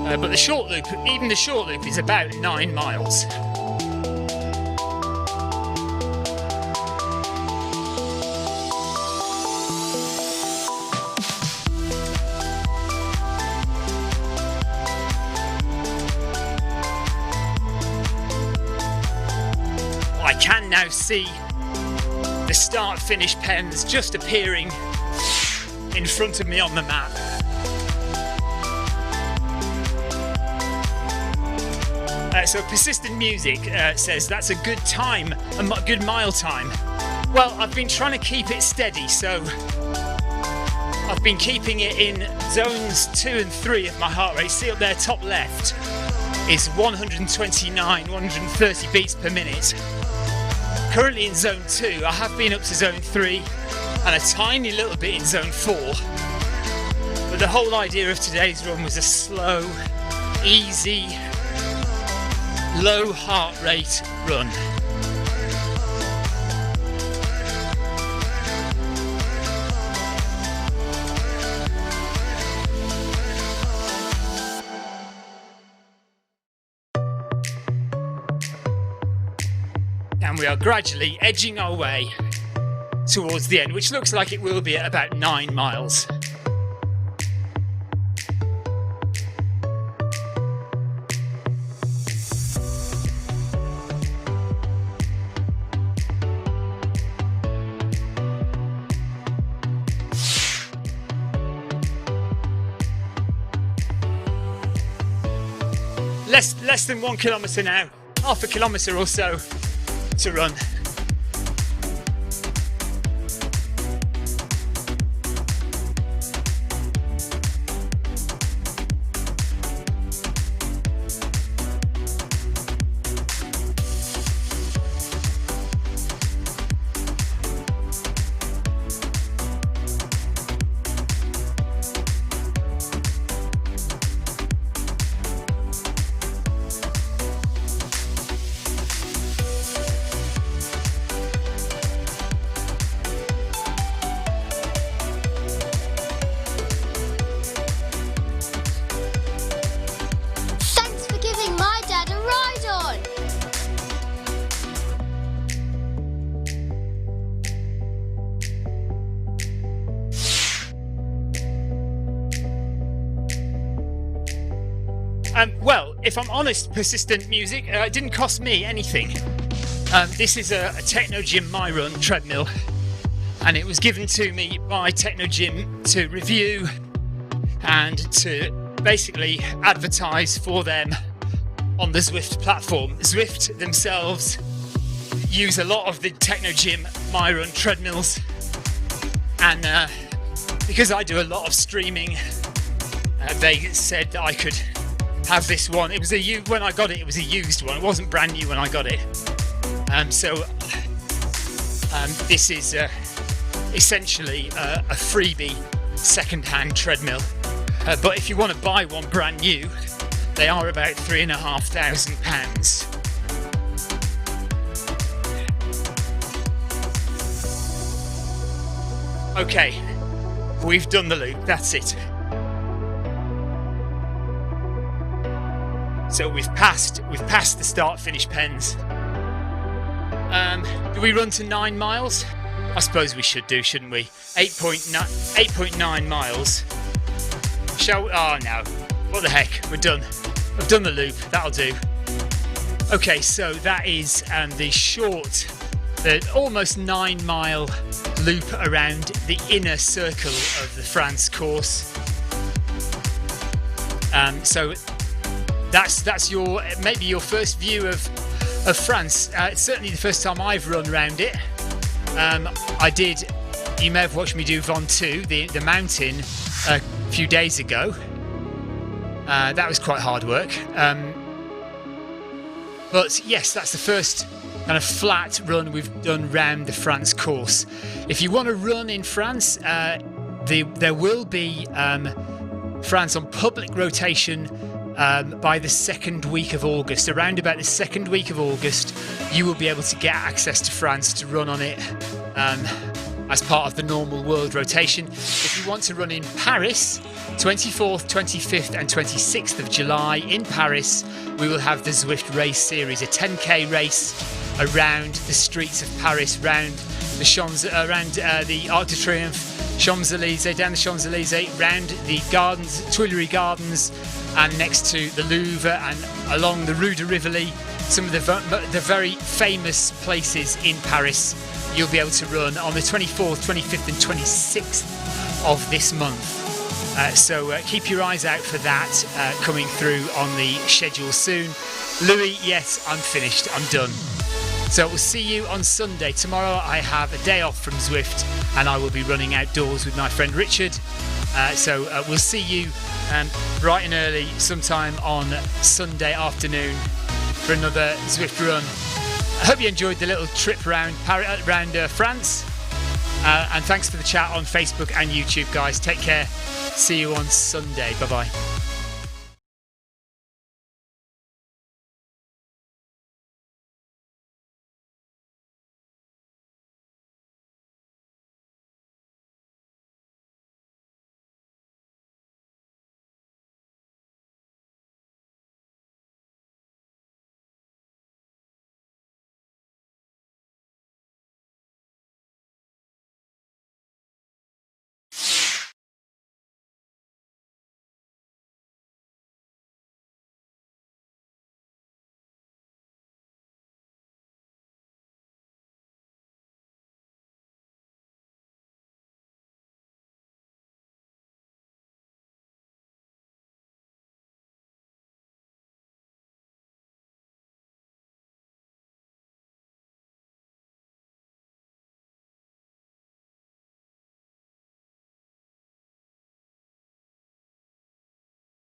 But the short loop, even the short loop, is about 9 miles. I can now see the start-finish pens just appearing in front of me on the map. So Persistent Music says that's a good time, a good mile time. Well, I've been trying to keep it steady, so I've been keeping it in zones 2 and 3 of my heart rate. See up there, top left, is 129, 130 beats per minute. Currently in zone 2, I have been up to zone 3 and a tiny little bit in zone 4. But the whole idea of today's run was a slow, easy, low heart rate run. And we are gradually edging our way towards the end, which looks like it will be at about 9 miles. Less than 1 kilometre now, half a kilometre or so to run. Well, if I'm honest, persistent music, it didn't cost me anything. This is a Techno Gym My Run treadmill, and it was given to me by Techno Gym to review and to basically advertise for them on the Zwift platform. Zwift themselves use a lot of the Techno Gym My Run treadmills, and because I do a lot of streaming, they said that I could have this one. It was when I got it, it was a used one. It wasn't brand new when I got it. This is essentially a freebie second-hand treadmill. But if you want to buy one brand new, they are about £3,500. Okay, we've done the loop. That's it. So we've passed the start-finish pens. Do we run to 9 miles? I suppose we should do, shouldn't we? 8.9 miles. Oh no, what the heck, we're done. I've done the loop, that'll do. Okay, so that is the almost 9-mile loop around the inner circle of the France course. So that's maybe your first view of France. It's certainly the first time I've run around it. You may have watched me do Ventoux, the mountain, a few days ago. That was quite hard work. But yes, that's the first kind of flat run we've done round the France course. If you want to run in France, there will be France on public rotation by the second week of August. Around about the second week of August, you will be able to get access to France to run on it as part of the normal world rotation. If you want to run in Paris, 24th, 25th and 26th of July in Paris, we will have the Zwift race series, a 10k race around the streets of Paris, around the Arc de Triomphe, Champs-Élysées, down the Champs-Élysées, round the gardens, Tuileries Gardens, and next to the Louvre and along the Rue de Rivoli, some of the very famous places in Paris. You'll be able to run on the 24th, 25th and 26th of this month. So keep your eyes out for that coming through on the schedule soon. Louis, yes, I'm finished. I'm done. So we'll see you on Sunday. Tomorrow I have a day off from Zwift and I will be running outdoors with my friend Richard. So we'll see you bright and early sometime on Sunday afternoon for another Zwift run. I hope you enjoyed the little trip around France. And thanks for the chat on Facebook and YouTube, guys. Take care. See you on Sunday. Bye-bye.